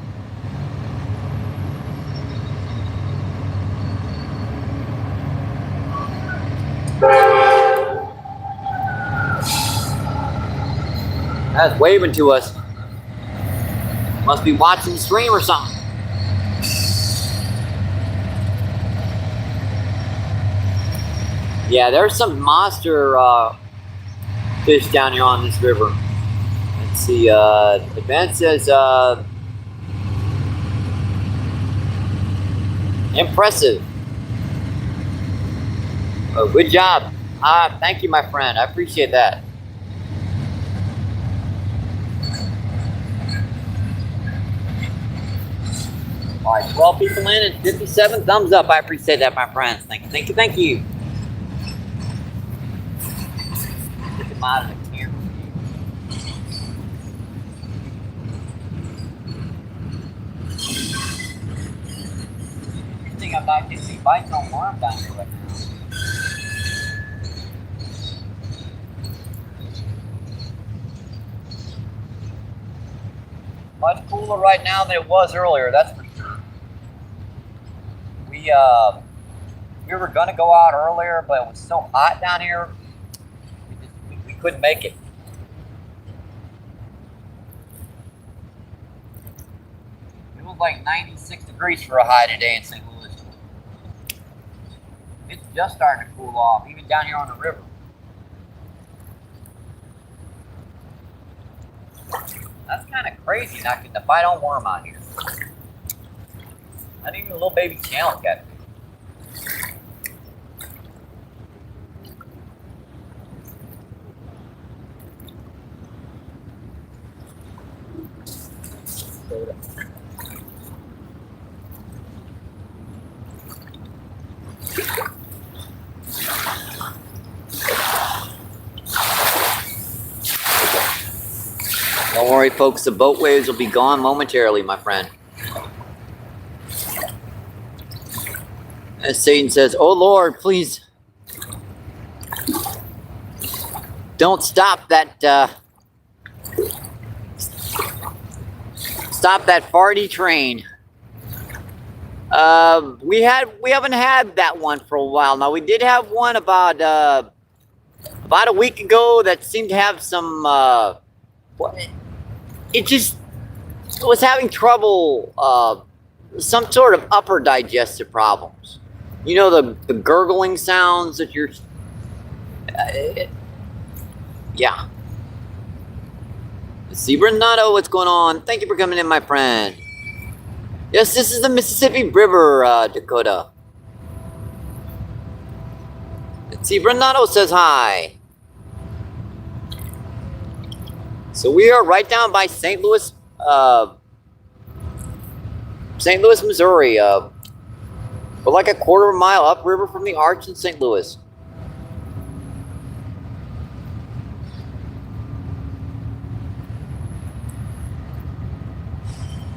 That's waving to us. Must be watching the stream or something. Yeah, there's some monster fish down here on this river. Let's see, Advance says, impressive. Oh, good job. Thank you, my friend. I appreciate that. All right, 12 people in and 57 thumbs up. I appreciate that, my friends. Thank you, thank you, thank you. Get them out of the camera. Good thing I'm not getting any bites on worm down here right now. Much cooler right now than it was earlier, that's for sure. We were going to go out earlier, but it was so hot down here, we couldn't make it. It was like 96 degrees for a high today in St. Louis. It's just starting to cool off, even down here on the river. That's kind of crazy not getting a bite on worm out here. Not even a little baby channel catfish. Dakota. Don't worry, folks. The boat waves will be gone momentarily, my friend. As Satan says, "Oh Lord, please don't stop that farty train." We haven't had that one for a while now. We did have one about a week ago that seemed to have some it just was having trouble, some sort of upper digestive problems. You know, the gurgling sounds that you're yeah. Zebra Nato, what's going on? Thank you for coming in, my friend. Yes, this is the Mississippi River, Dakota. Zebra Nato says hi. So we are right down by St. Louis, Missouri. We're like a quarter of a mile upriver from the Arch in St. Louis.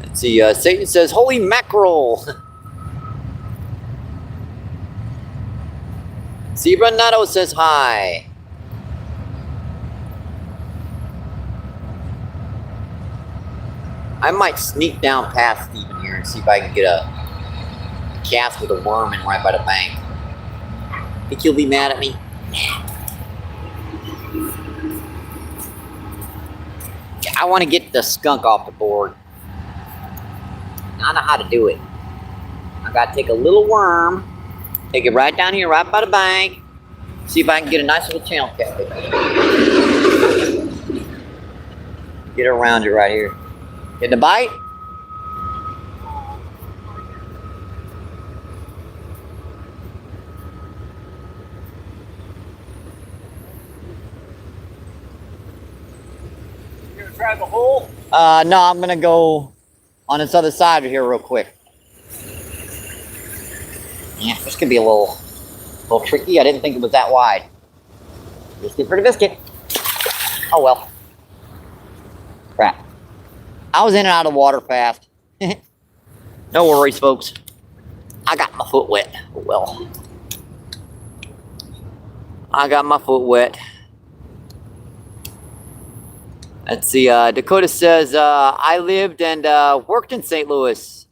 Let's see, Satan says, "Holy mackerel!" Zebra Nato says hi. I might sneak down past Steven here and see if I can get a cast with a worm in right by the bank. Think you'll be mad at me? I want to get the skunk off the board. I know how to do it. I gotta take a little worm, take it right down here, right by the bank, see if I can get a nice little channel catfish. Get around it right here. Getting a bite? You gonna try the hole? No, I'm gonna go on this other side of here real quick. Yeah, this could be a little tricky. I didn't think it was that wide. Biscuit for the biscuit. Oh well. Crap. I was in and out of the water fast. No worries, folks. I got my foot wet. Oh well. I got my foot wet. Let's see, Dakota says, I lived and worked in St. Louis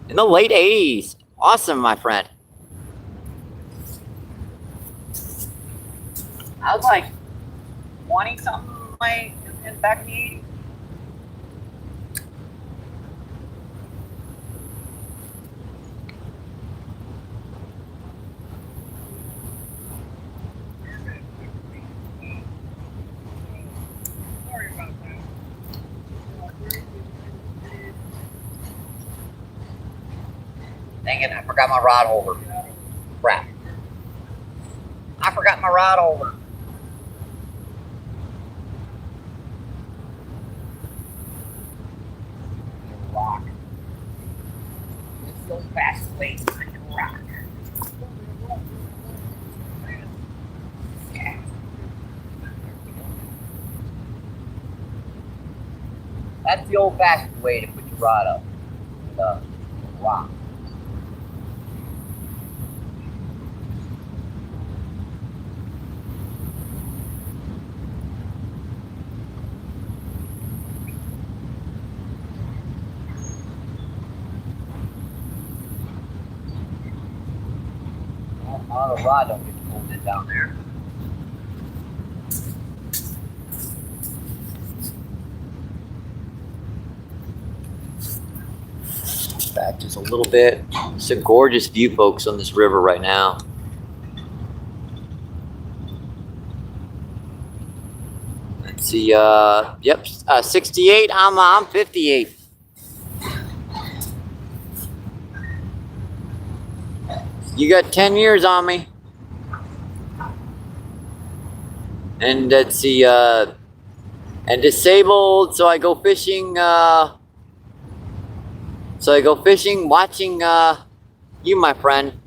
in the late 80s. Awesome, my friend. I was like 20-something back in the 80s. Sorry about that. Dang it, I forgot my rod holder. Crap. I forgot my rod holder. Rock. Let's go fast way to rock. Yeah. That's the old-fashioned way to put your rod up. The rock. Oh, the rod don't get pulled in down there. Back just a little bit. It's a gorgeous view, folks, on this river right now. Let's see. Yep. 68. I'm 58. You got 10 years on me. And let's see, and disabled, so I go fishing So I go fishing, watching you, my friend.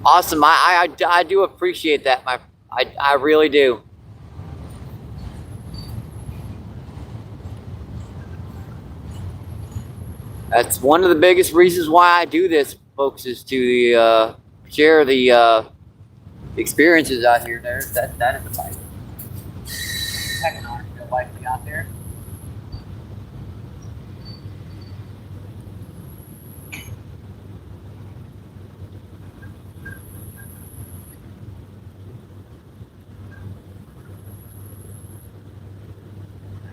Awesome. I do appreciate that, I really do. That's one of the biggest reasons why I do this, folks, is to share the experiences out here. That is a bite. Second arm still likely out there.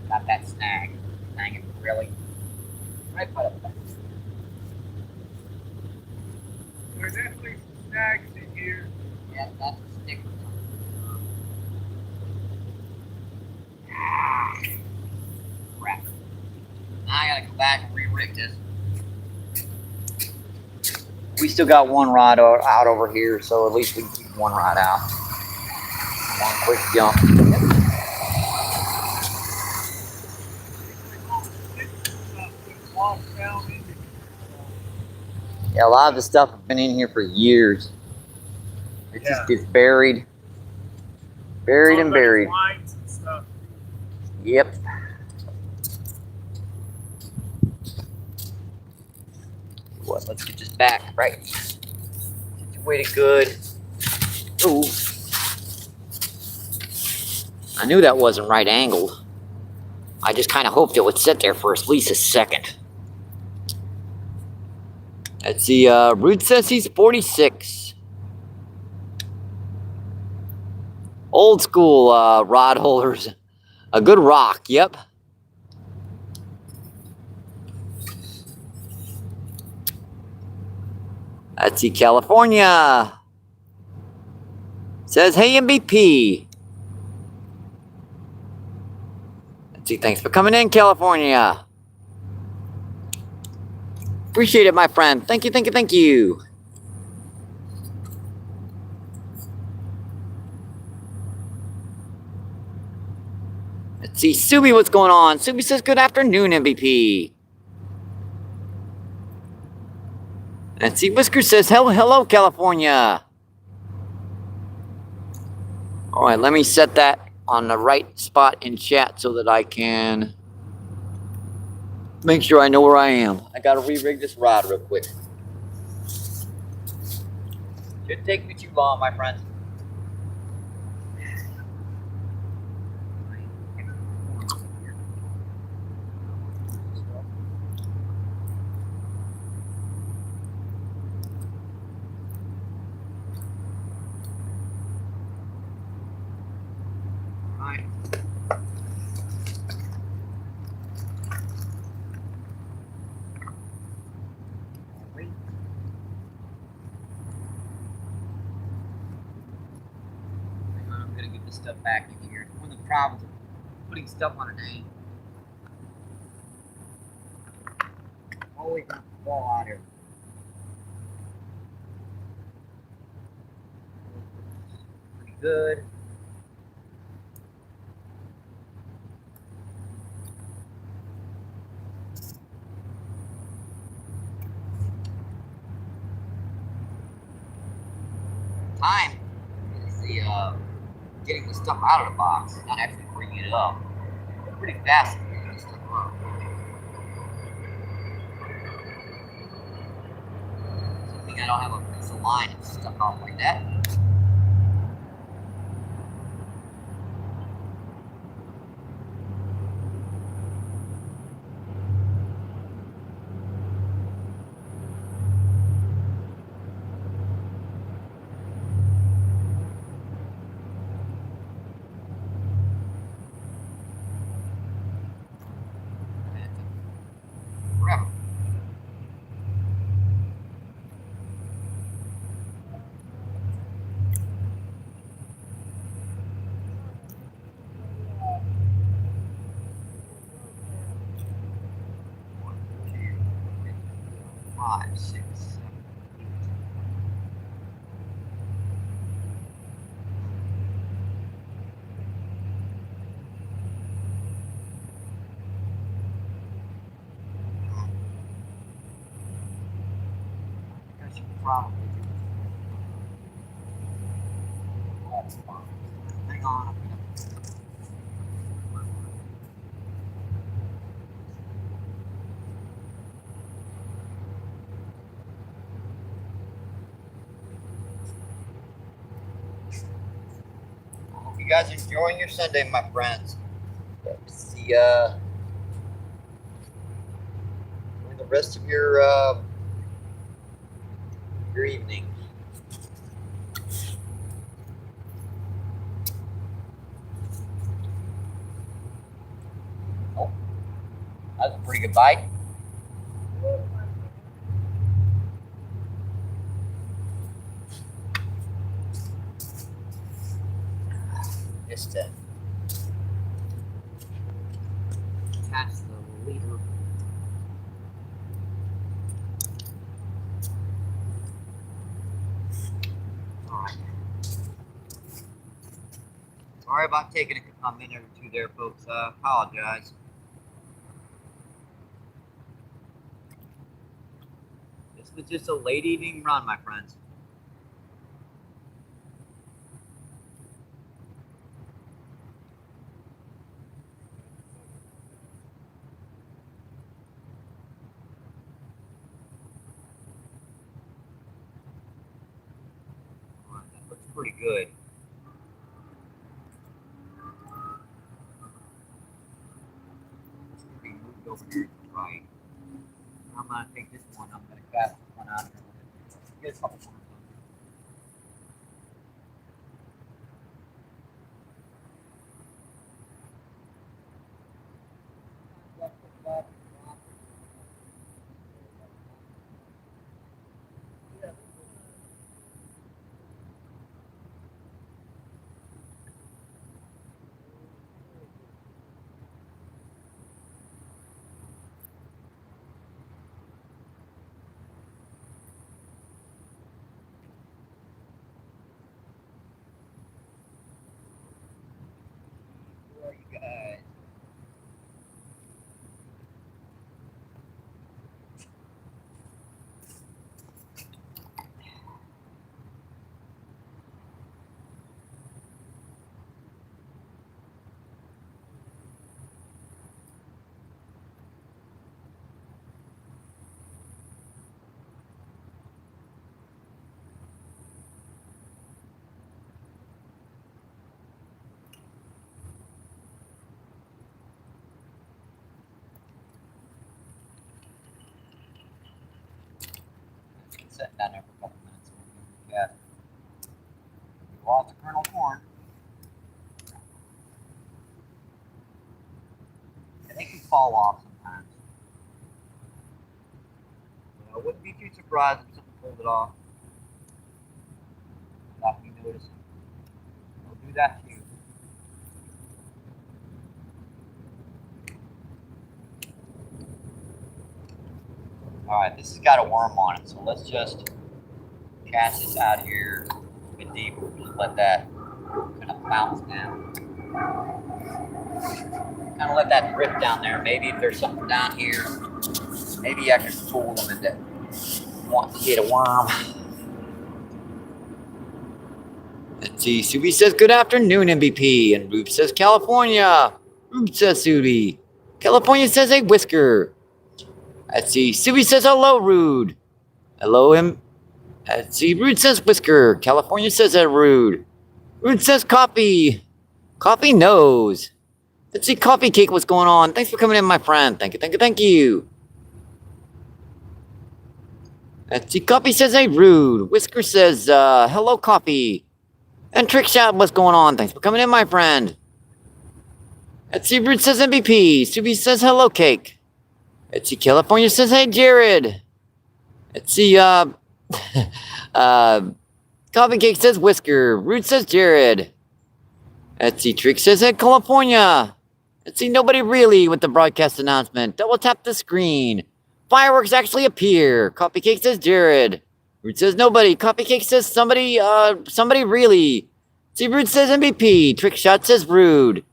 I got that snag. Dang it, really? Right by the back. There's definitely some snags in here. Yeah, that's a stick. Crap. Now I gotta go back and re-rig this. We still got one rod out over here, so at least we can keep one rod out. One quick jump. Yeah, a lot of the stuff has been in here for years. It just gets buried. Buried and buried. Lines and stuff. Yep. What? Let's get this back right situated good. Ooh. I knew that wasn't right angled. I just kind of hoped it would sit there for at least a second. Let's see, Rude says he's 46. Old school rod holders. A good rock, yep. Let's see, California. Says, hey, MVP. Let's see, thanks for coming in, California. Appreciate it, my friend. Thank you, thank you, thank you. Let's see, Subi, what's going on? Subi says, good afternoon, MVP. Let's see, Whisker says, hello, California. All right, let me set that on the right spot in chat so that I can make sure I know where I am. I gotta re-rig this rod real quick. Shouldn't take me too long, my friends. I'm gonna get this stuff back in here. One of the problems of putting stuff on an angle. Always not to fall out here. Pretty good. Time is the getting the stuff out of the box, not actually bringing it up. Pretty fast bringing this stuff up. Something I don't have a piece of line and stuck off like that. Forever. One, two, three, 4, 5, 6, 7, 8. probably. That's fine. Hang on. Hope you guys are enjoying your Sunday, my friends. See enjoy the rest of your evening. Oh, that's a pretty good bite. Just to catch the leader. Alright. Sorry about taking a minute or two there, folks. I apologize. This was just a late evening run, my friends. Alright, that looks pretty good. Let's be moved over here to the right. I'm gonna take this one. I'm gonna cast this one out here. Get a couple more. Where are you guys? Sitting down there for a couple minutes. Yeah. Lots of kernel corn. And they can fall off sometimes. But I wouldn't be too surprised if something pulled it off without me noticing. I'll do that to you. Alright, this has got a worm on it, so let's just cast this out here a bit deeper. Just let that kind of bounce down. Kind of let that drip down there. Maybe if there's something down here, maybe I can fool them into wanting to get a worm. Let's see. Subi says, good afternoon, MVP. And Rube says, California. Rube says, Subi. California says, a whisker. Let's see. Subi says, hello, Rude. Hello, him. Let's see. Rude says, whisker. California says, Rude. Rude says, coffee. Coffee knows. Let's see. Coffee Cake, what's going on? Thanks for coming in, my friend. Thank you, thank you, thank you. Let's see. Coffee says, hey, Rude. Whisker says, hello, Coffee. And Trickshot, what's going on? Thanks for coming in, my friend. Let's see. Rude says, MVP. Subi says, hello, Cake. Let's see, California says, hey, Jared. Let's see, Coffee Cake says, Whisker. Root says, Jared. Let's see, Trick says, hey, California. Let's see, nobody really with the broadcast announcement. Double tap the screen. Fireworks actually appear. Coffee Cake says, Jared. Root says, nobody. Coffee Cake says, somebody really. Let's see, Root says, MVP. Trick Shot says, Rude.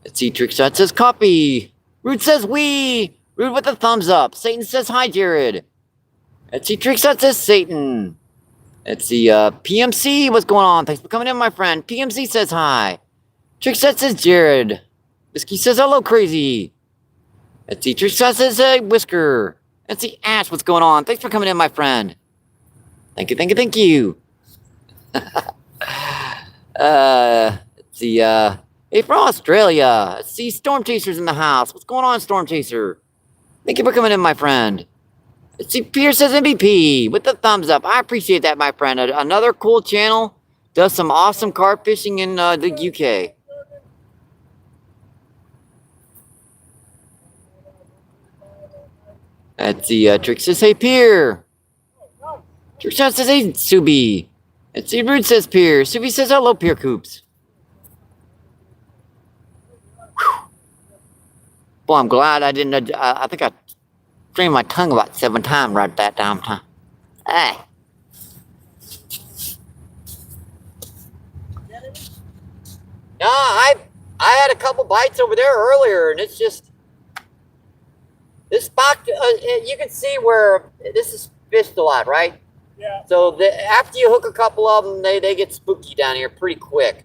Let's see, Trick Shot says, Copy. Root says, we. Rude with a thumbs up. Satan says, hi, Jared. Let's see, Trickshot says, Satan. Let's see, PMC, what's going on? Thanks for coming in, my friend. PMC says hi. Trickset says Jared. Whiskey says hello, crazy. Let's see, Trickset says Whisker. Let's see, Ash, what's going on? Thanks for coming in, my friend. Thank you, thank you, thank you. Let's see, hey, from Australia. Let's see, Storm Chaser's in the house. What's going on, Storm Chaser? Thank you for coming in, my friend. Let's see, Pierce says MVP with the thumbs up. I appreciate that, my friend. Another cool channel. Does some awesome carp fishing in the UK. Let's see, Trick says, hey, Pierre. Trick says, hey, Subi. Let's see, Rude says, Pierre. Subi says, hello, Pierre Coops. Boy, I'm glad I didn't, I think I strained my tongue about 7 times right that damn time. Hey. No, I had a couple bites over there earlier, and it's just this spot. You can see where this is fished a lot, right? Yeah. So after you hook a couple of them, they get spooky down here pretty quick.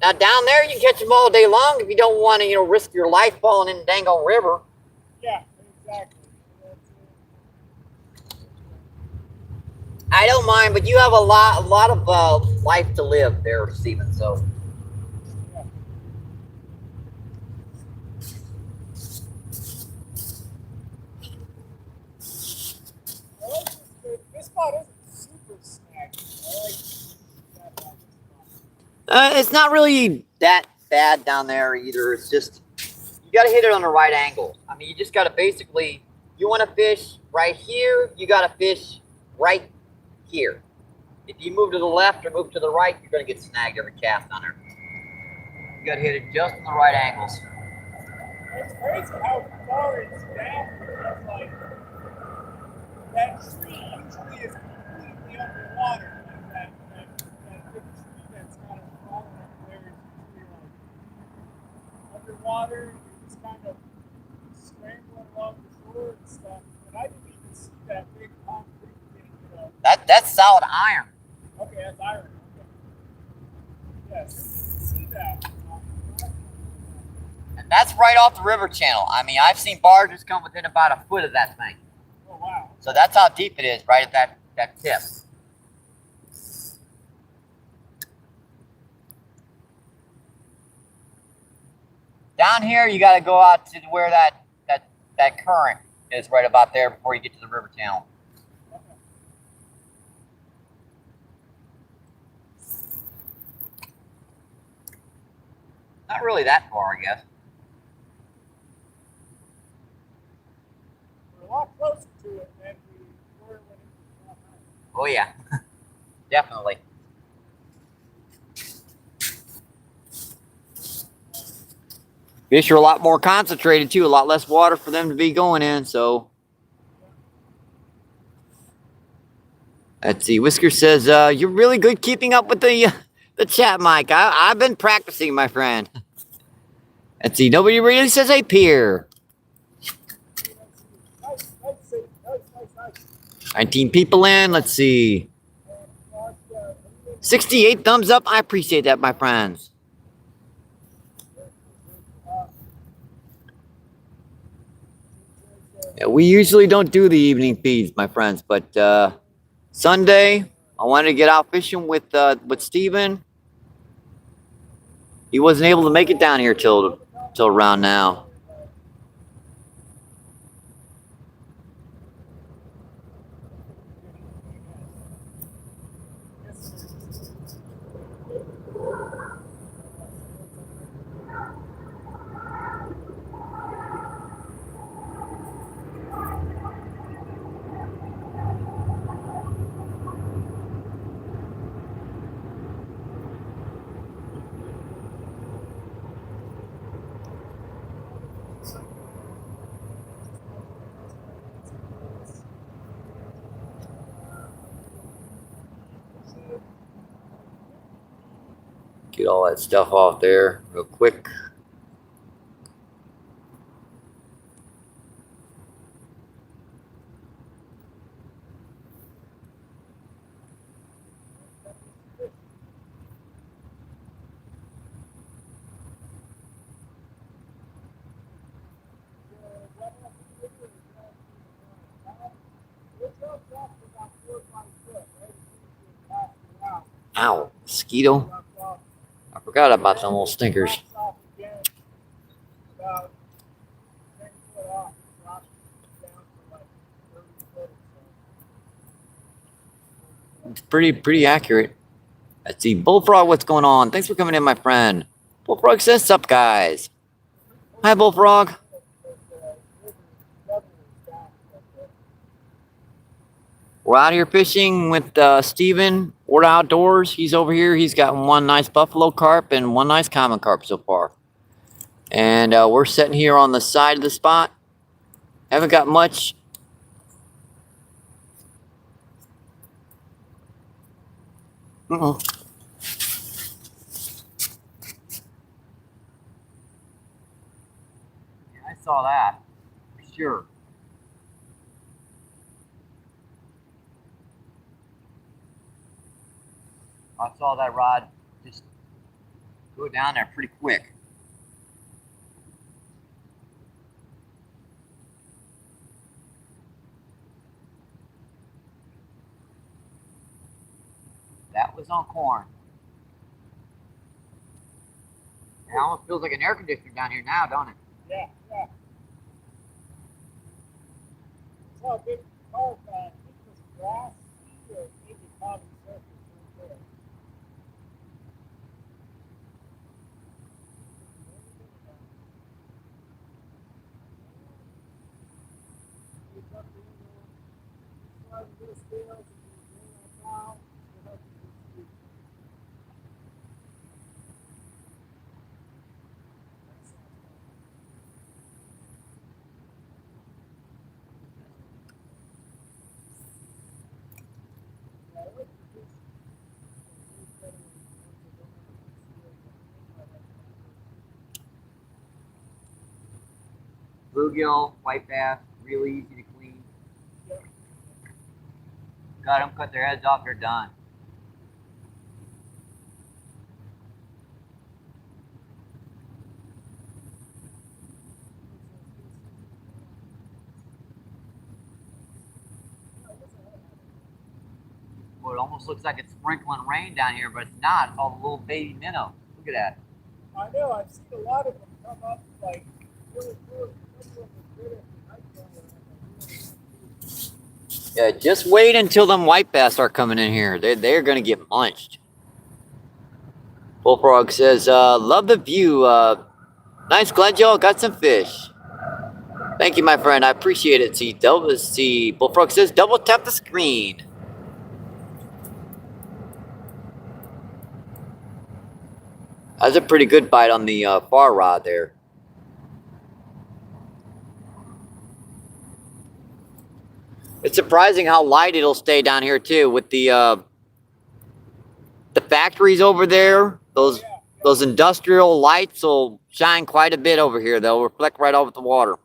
Now down there, you can catch them all day long if you don't want to, risk your life falling in the dang old river. Yeah, exactly. I don't mind, but you have a lot of life to live there, Stephen. So. This spot isn't super snacky. I like that spot. It's not really that bad down there either. It's just, you got to hit it on the right angle. I mean, you just got to basically, you want to fish right here, you got to fish right here. If you move to the left or move to the right, you're going to get snagged every cast on there. You got to hit it just in the right angles. It's crazy how far it's down because, like, that tree usually is completely underwater. Like that big tree that's kind of falling up there is usually like underwater. You're just kind of scrambling along the shore and stuff. But I didn't even see that big concrete thing. That's solid iron. Okay, that's iron. Okay. Yeah, so you can see that. And that's right off the river channel. I mean, I've seen barges come within about a foot of that thing. Oh, wow. So that's how deep it is, right at that tip. Down here, you got to go out to where that current is right about there before you get to the river channel. Okay. Not really that far, I guess. We're a lot closer to it than we were when it was not. Oh yeah, definitely. Fish are a lot more concentrated too, a lot less water for them to be going in, so. Let's see, Whisker says, you're really good keeping up with the chat, Mike. I've been practicing, my friend. Let's see, nobody really says hey, Pierre. 19 people in, let's see. 68 thumbs up, I appreciate that, my friends. Yeah, we usually don't do the evening feeds, my friends, but Sunday, I wanted to get out fishing with Steven. He wasn't able to make it down here till around now. Get all that stuff off there real quick. Ow, mosquito. dropped off. I forgot about them little stinkers. Drops off again, about 10 foot off. Drops down to like 30 foot or so. It's pretty accurate. Let's see, Bullfrog, what's going on? Thanks for coming in, my friend. Bullfrog says, "Sup, guys." Hi, Bullfrog. We're out here fishing with Steven, Orta Outdoors. He's over here. He's got one nice buffalo carp and one nice common carp so far. And we're sitting here on the side of the spot. Haven't got much. Uh-oh. Yeah, I saw that for sure. I saw that rod just go down there pretty quick. That was on corn. It almost feels like an air conditioner down here now, don't it? Yeah, yeah. So a big carp, I think it was grass seed or maybe common surface right there. He's up in the slide little scales and he's laying on down. We'll have to see. Yeah, it looks good. Bluegill, white bass, real easy to clean. Got them, cut their heads off, they're done. Well, it almost looks like it's sprinkling rain down here, but it's not. It's all the little baby minnows. Look at that. I know, I've seen a lot of them come up like really good. Some of them are good at the night. Yeah, just wait until them white bass start coming in here. They're gonna get munched. Bullfrog says, "Love the view. Nice, glad y'all got some fish." Thank you, my friend. I appreciate it. See, Bullfrog says, "Double tap the screen." That's a pretty good bite on the far rod there. It's surprising how light it'll stay down here too, with the factories over there. Those industrial lights will shine quite a bit over here. They'll reflect right over the water.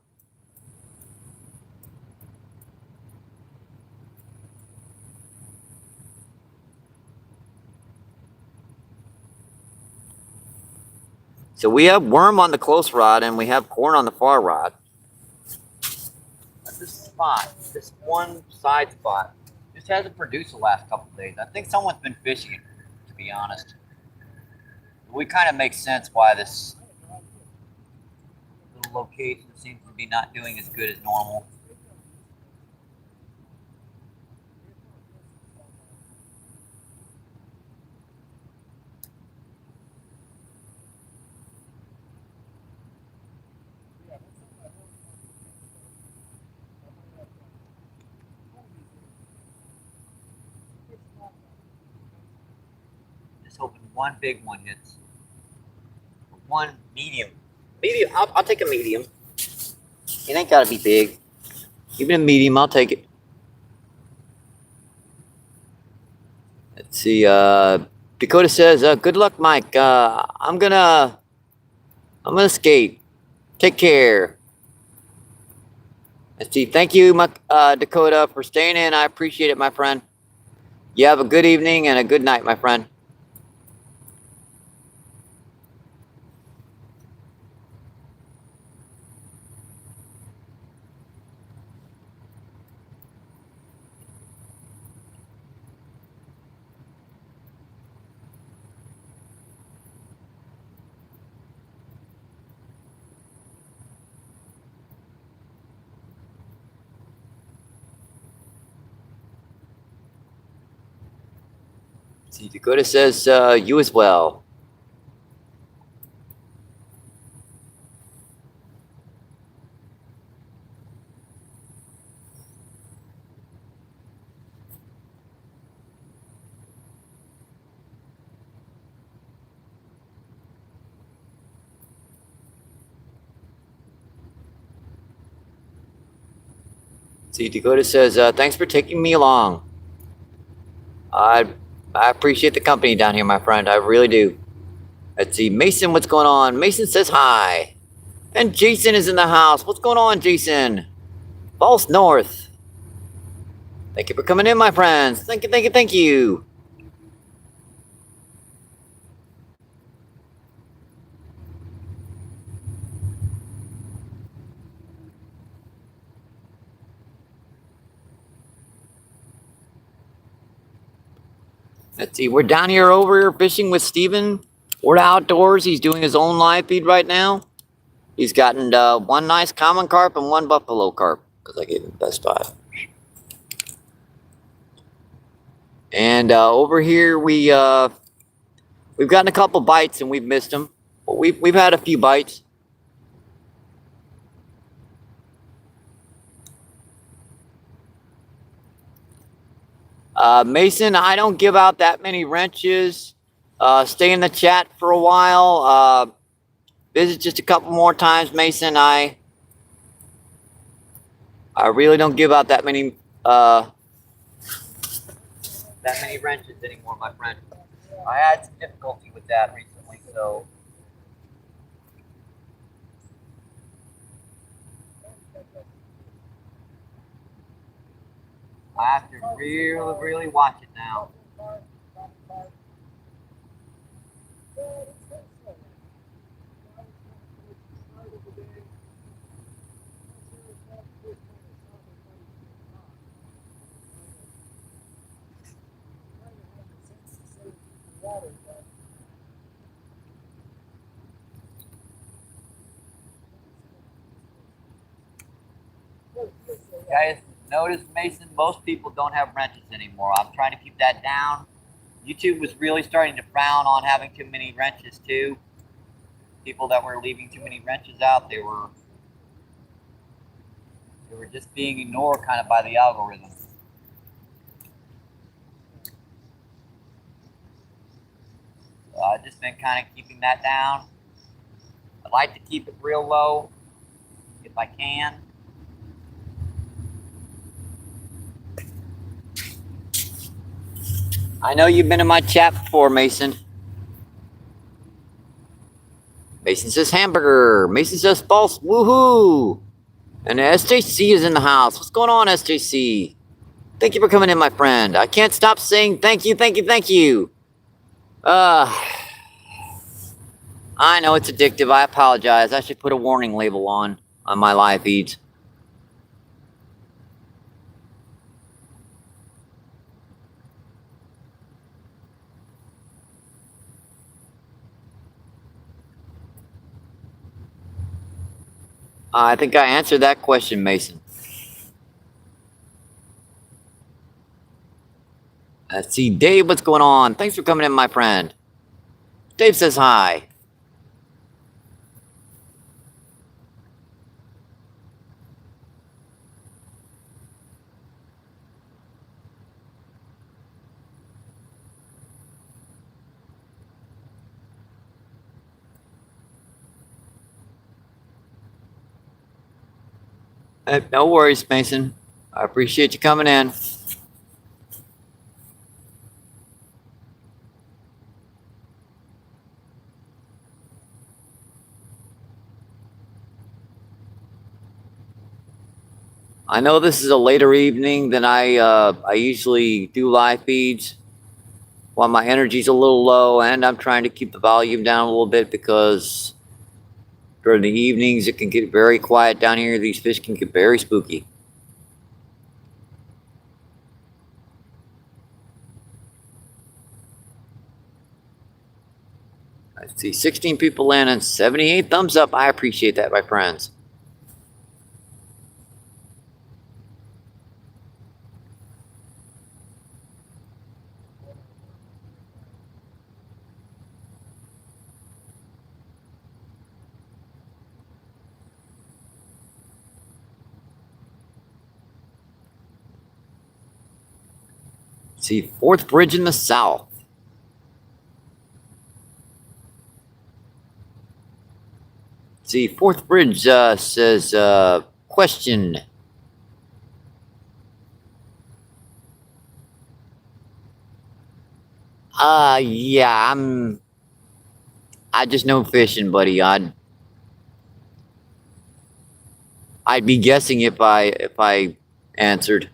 So we have worm on the close rod and we have corn on the far rod. This spot, this one side spot, just hasn't produced the last couple of days. I think someone's been fishing it, to be honest. We kind of make sense why this little location seems to be not doing as good as normal. Just hoping one big one hits. One medium. Medium, I'll take a medium. It ain't gotta be big. Even a medium, I'll take it. Let's see, Dakota says, good luck, Mike. I'm gonna skate. Take care. Let's see, thank you, Dakota, for staying in. I appreciate it, my friend. You have a good evening and a good night, my friend. See, Dakota says you as well. See, Dakota says, thanks for taking me along. I appreciate the company down here, my friend. I really do. Let's see, Mason, what's going on? Mason says hi. And Jason is in the house. What's going on, Jason? False North. Thank you for coming in, my friends. Thank you, thank you, thank you. Let's see, we're down here over here fishing with Steven. We're outdoors. He's doing his own live feed right now. He's gotten one nice common carp and one buffalo carp because I gave him the best five. And over here we've gotten a couple bites and we've missed them. But we've had a few bites. Mason, I don't give out that many wrenches. Stay in the chat for a while. Visit just a couple more times, Mason. I really don't give out that many wrenches anymore, my friend. I had some difficulty with that recently, so I have to really watch it now. Guys, notice, Mason, most people don't have wrenches anymore. I'm trying to keep that down. YouTube was really starting to frown on having too many wrenches too. People that were leaving too many wrenches out, they were just being ignored kind of by the algorithm. So I've just been kind of keeping that down. I like to keep it real low if I can. I know you've been in my chat before, Mason. Mason says hamburger. Mason says false. Woohoo! And SJC is in the house. What's going on, SJC? Thank you for coming in, my friend. I can't stop saying thank you, thank you, thank you. I know it's addictive. I apologize. I should put a warning label on my live feeds. I think I answered that question, Mason. Let's see, Dave, what's going on? Thanks for coming in, my friend. Dave says hi. No worries, Mason. I appreciate you coming in. I know this is a later evening than I usually do live feeds while my energy's a little low, and I'm trying to keep the volume down a little bit because during the evenings it can get very quiet down here. These fish can get very spooky. I see 16 people in and 78 thumbs up. I appreciate that, my friends. Let's see, fourth bridge in the south. Let's see, fourth bridge says question. Yeah, I just know fishing, buddy. I'd be guessing if I answered.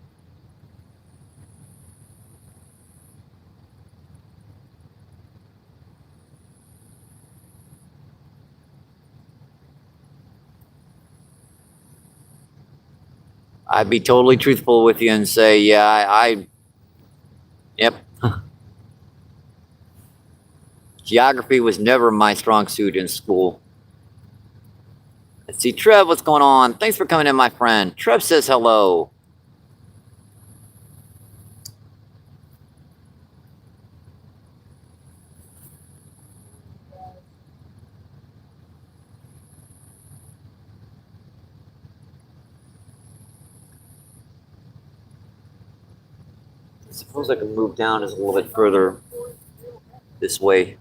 I'd be totally truthful with you and say, yeah, yep. Geography was never my strong suit in school. Let's see, Trev, what's going on? Thanks for coming in, my friend. Trev says hello. I suppose I can move down just a little bit further this way.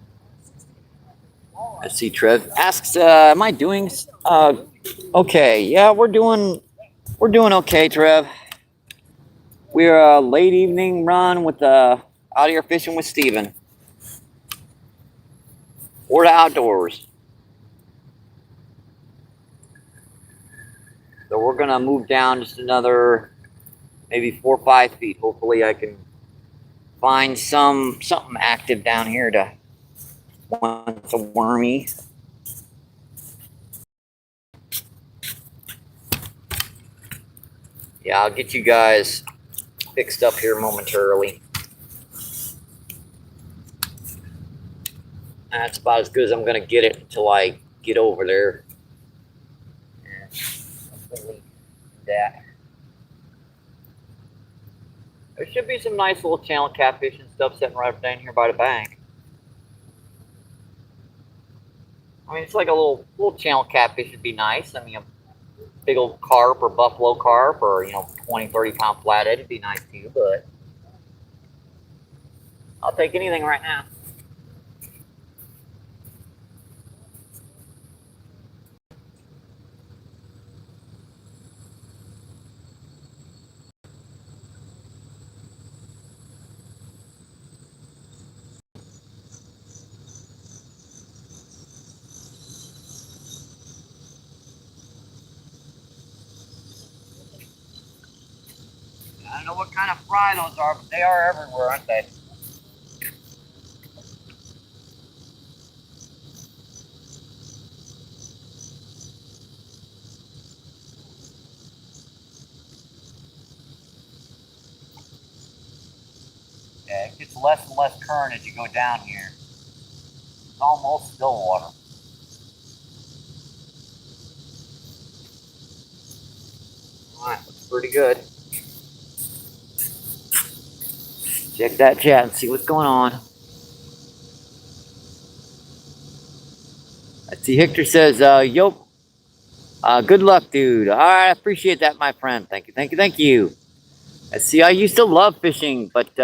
Let's see, Trev asks, am I doing okay? Yeah, we're doing okay, Trev. We're a late evening run with out here fishing with Steven. Or the outdoors. So we're gonna move down just another maybe 4 or 5 feet. Hopefully I can find something active down here to once a wormy. Yeah, I'll get you guys fixed up here momentarily. That's about as good as I'm gonna get it until I get over there. And that. There should be some nice little channel catfish and stuff sitting right down here by the bank. I mean, it's like a little channel catfish would be nice. I mean, a big old carp or buffalo carp or, 20, 30 pound flathead would be nice too, but I'll take anything right now. I don't know what kind of fry those are, but they are everywhere, aren't they? Yeah, it gets less and less current as you go down here. It's almost still water. Alright, looks pretty good. Check that chat and see what's going on. Let's see, Hector says, yup. Good luck, dude. Alright, I appreciate that, my friend. Thank you, thank you, thank you. Let's see, I used to love fishing, but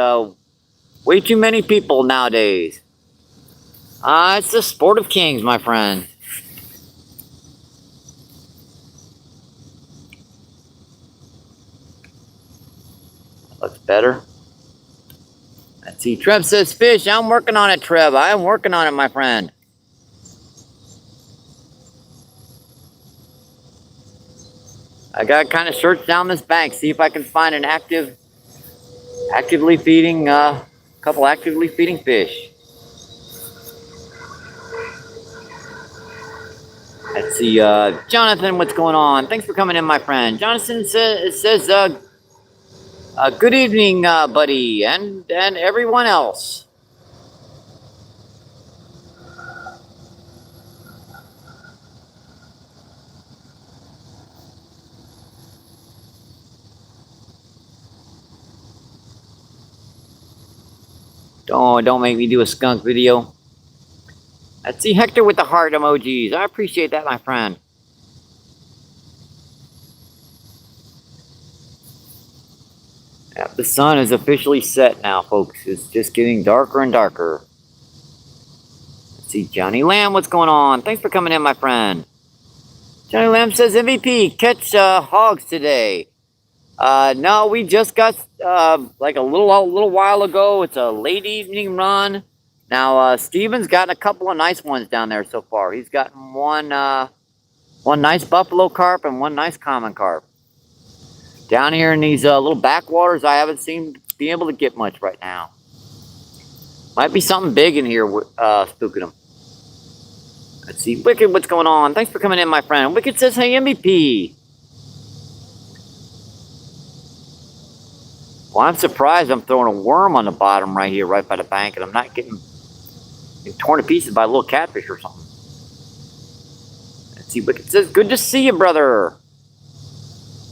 way too many people nowadays. It's the sport of kings, my friend. Looks better. Let's see, Trev says fish. I'm working on it, Trev. I am working on it, my friend. I gotta kind of search down this bank, see if I can find an actively feeding, couple actively feeding fish. Let's see, Jonathan, what's going on? Thanks for coming in, my friend. Jonathan says good evening, buddy, and everyone else. Don't make me do a skunk video. Let's see, Hector with the heart emojis. I appreciate that, my friend. Yep. The sun is officially set now, folks. It's just getting darker and darker. Let's see, Johnny Lamb, what's going on? Thanks for coming in, my friend. Johnny Lamb says, MVP, catch hogs today. No, we just got like a little while ago. It's a late evening run. Now, Steven's gotten a couple of nice ones down there so far. He's gotten one nice buffalo carp and one nice common carp. Down here in these little backwaters, I haven't seemed to be able to get much right now. Might be something big in here spooking them. Let's see, Wicked, what's going on? Thanks for coming in, my friend. Wicked says, hey, MVP. Well, I'm surprised I'm throwing a worm on the bottom right here, right by the bank, and I'm not getting torn to pieces by a little catfish or something. Let's see, Wicked says, good to see you, brother.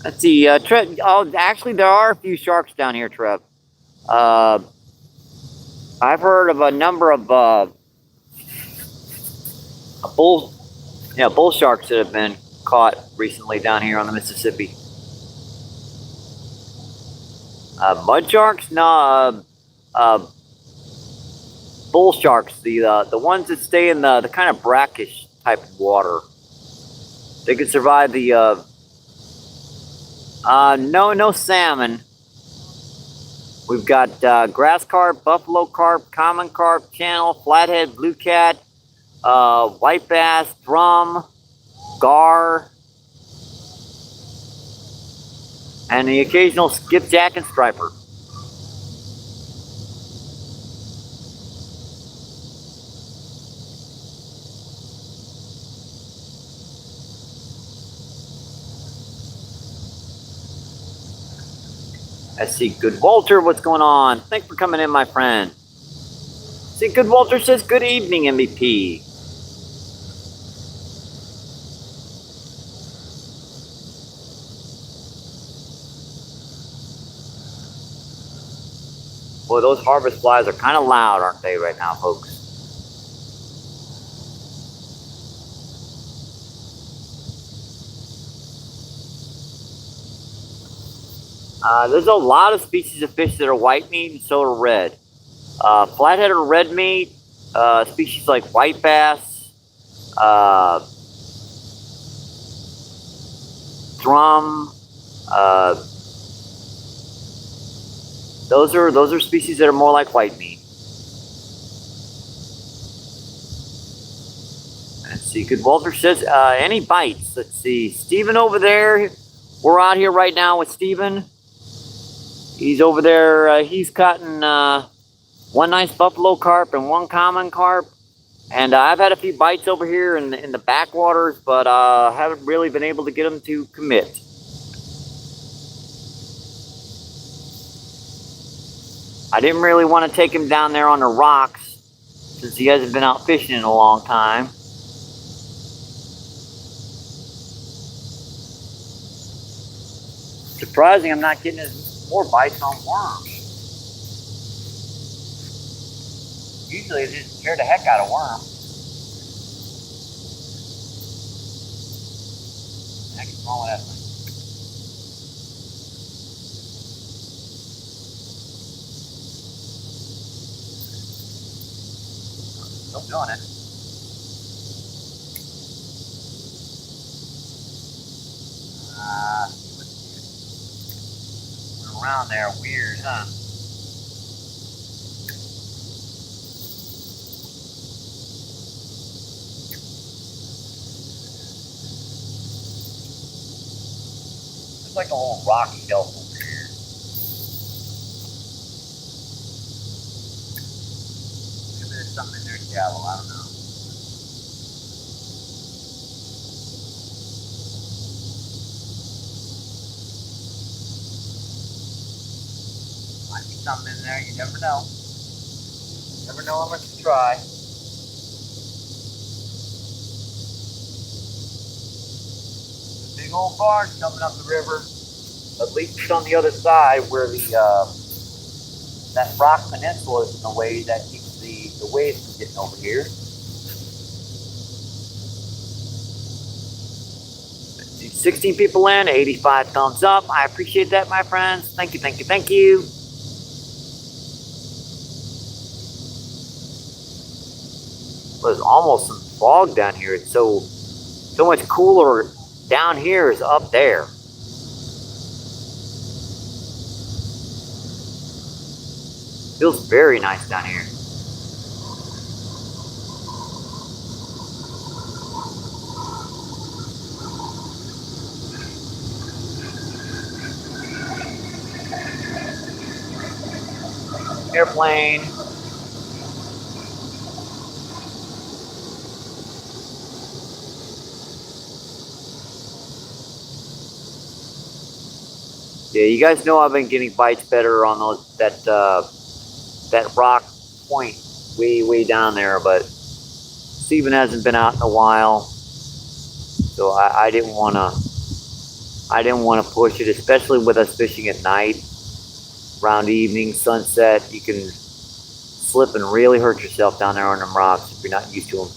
Let's see, Trev. Oh, actually, there are a few sharks down here, Trev. I've heard of a number of bull sharks that have been caught recently down here on the Mississippi. Mud sharks? No, bull sharks. The ones that stay in the kind of brackish type of water. They can survive the no salmon. We've got grass carp, buffalo carp, common carp, channel, flathead, blue cat, white bass, drum, gar, and the occasional skipjack and striper. I see Good Walter, what's going on? Thanks for coming in, my friend. See, Good Walter says, good evening, MVP. Boy, those harvest flies are kind of loud, aren't they, right now, folks? There's a lot of species of fish that are white meat and so are red. Flathead or red meat, species like white bass, drum, those are species that are more like white meat. Let's see, Good Walter says, any bites? Let's see, Steven over there. We're out here right now with Steven. He's over there, he's caught one nice buffalo carp and one common carp. And I've had a few bites over here in the backwaters, but haven't really been able to get them to commit. I didn't really want to take him down there on the rocks since he hasn't been out fishing in a long time. Surprising I'm not getting more bites on worms. Usually they just scare the heck out of worms. Heck is wrong with that thing? Still doing it. Went around there, weird, huh? It's like a little rocky shelf over here. Maybe there's something in there shallow, I don't know. Might be something in there, you never know. Never know unless you try. Big old barge coming up the river. At least it's on the other side where that rock peninsula is in the way that keeps the waves from getting over here. 16 people in, 85 thumbs up. I appreciate that, my friends. Thank you, thank you, thank you. there's almost some fog down here. It's so much cooler down here is up there. Feels very nice down here. Airplane. Yeah, you guys know I've been getting bites better on those that rock point way down there, but Steven hasn't been out in a while, so I didn't wanna push it, especially with us fishing at night, around evening, sunset. You can slip and really hurt yourself down there on them rocks if you're not used to them.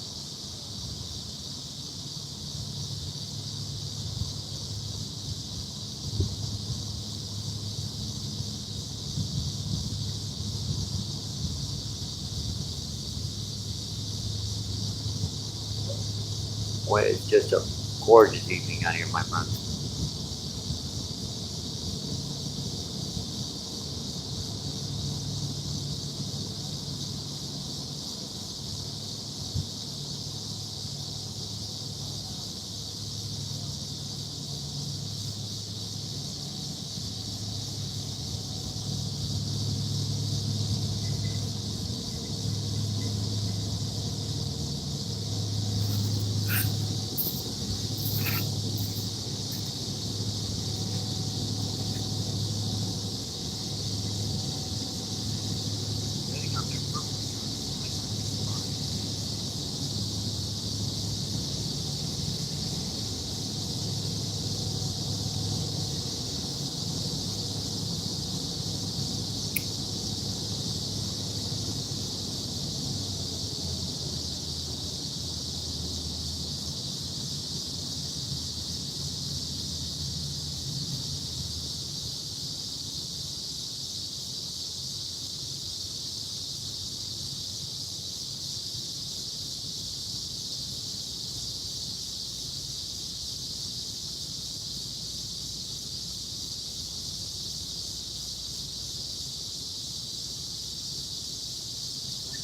Well, it's just a gorgeous evening out here, my friends.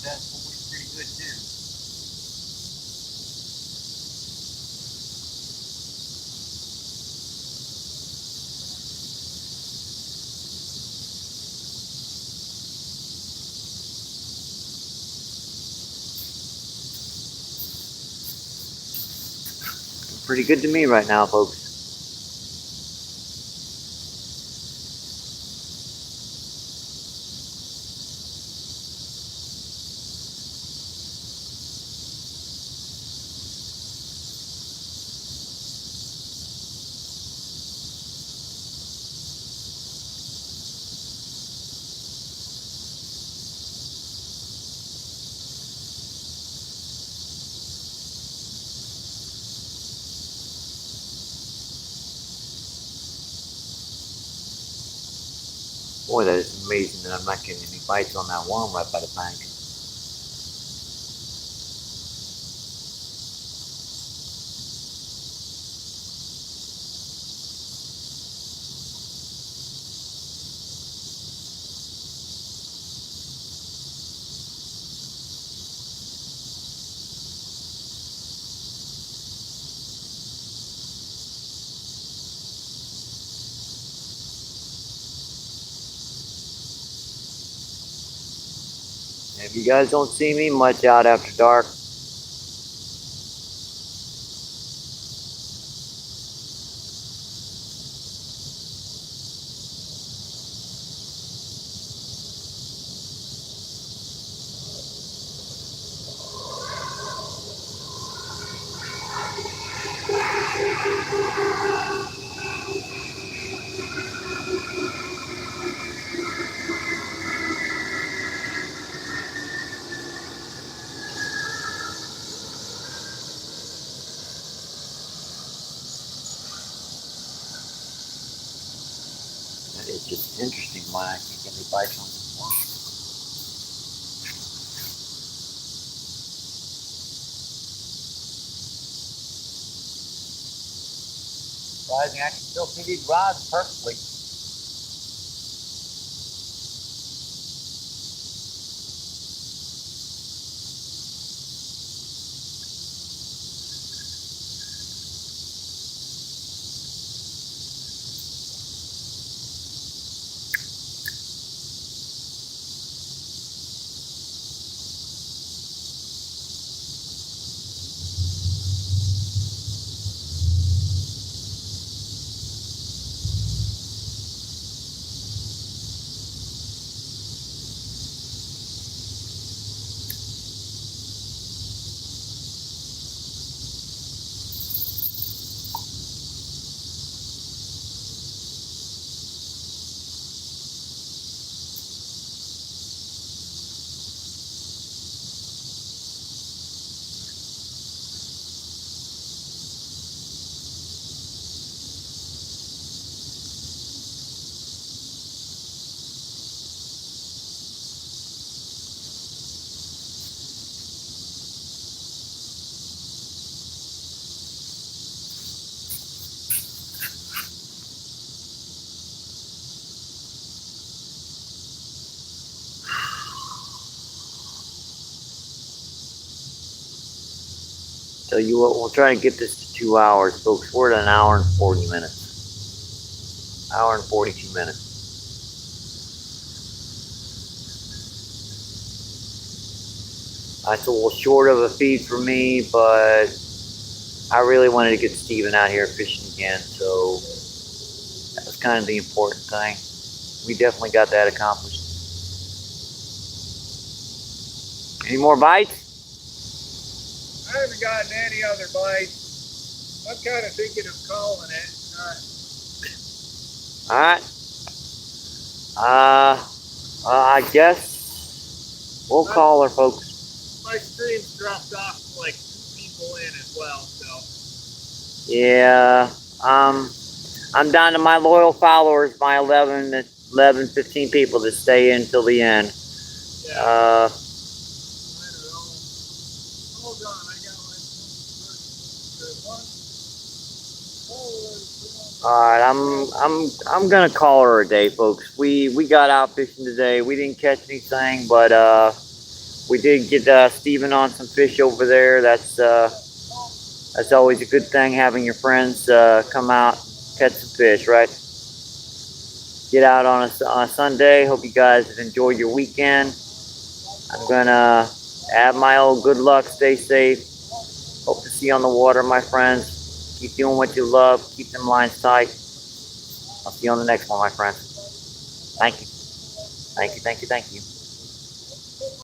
That's pretty good too. Pretty good to me right now, folks. Boy, that is amazing that I'm not getting any bites on that worm right by the bank. If you guys don't see me much out after dark, it's just interesting why I can't get any bites on this worm. Surprising, I can still see these rods perfectly. Tell you what, we'll try to get this to 2 hours, folks. We're at an hour and 40 minutes. Hour and 42 minutes. That's a little short of a feed for me, but I really wanted to get Steven out here fishing again, so that was kind of the important thing. We definitely got that accomplished. Any more bites? I haven't gotten any other bites. I'm kind of thinking of calling it. Alright. I guess we'll call her, folks. My stream's dropped off like 2 people in as well, so. Yeah, I'm down to my loyal followers, my 11, 15 people that stay in till the end. Yeah. Hold on, I got Alright, I'm gonna call her a day, folks. We got out fishing today. We didn't catch anything, but we did get Steven on some fish over there. That's always a good thing, having your friends come out, catch some fish, right? Get out on a Sunday. Hope you guys have enjoyed your weekend. I'm gonna add my old good luck. Stay safe. Hope to see you on the water, my friends. Keep doing what you love. Keep them lines tight. I'll see you on the next one, my friends. Thank you. Thank you, thank you, thank you.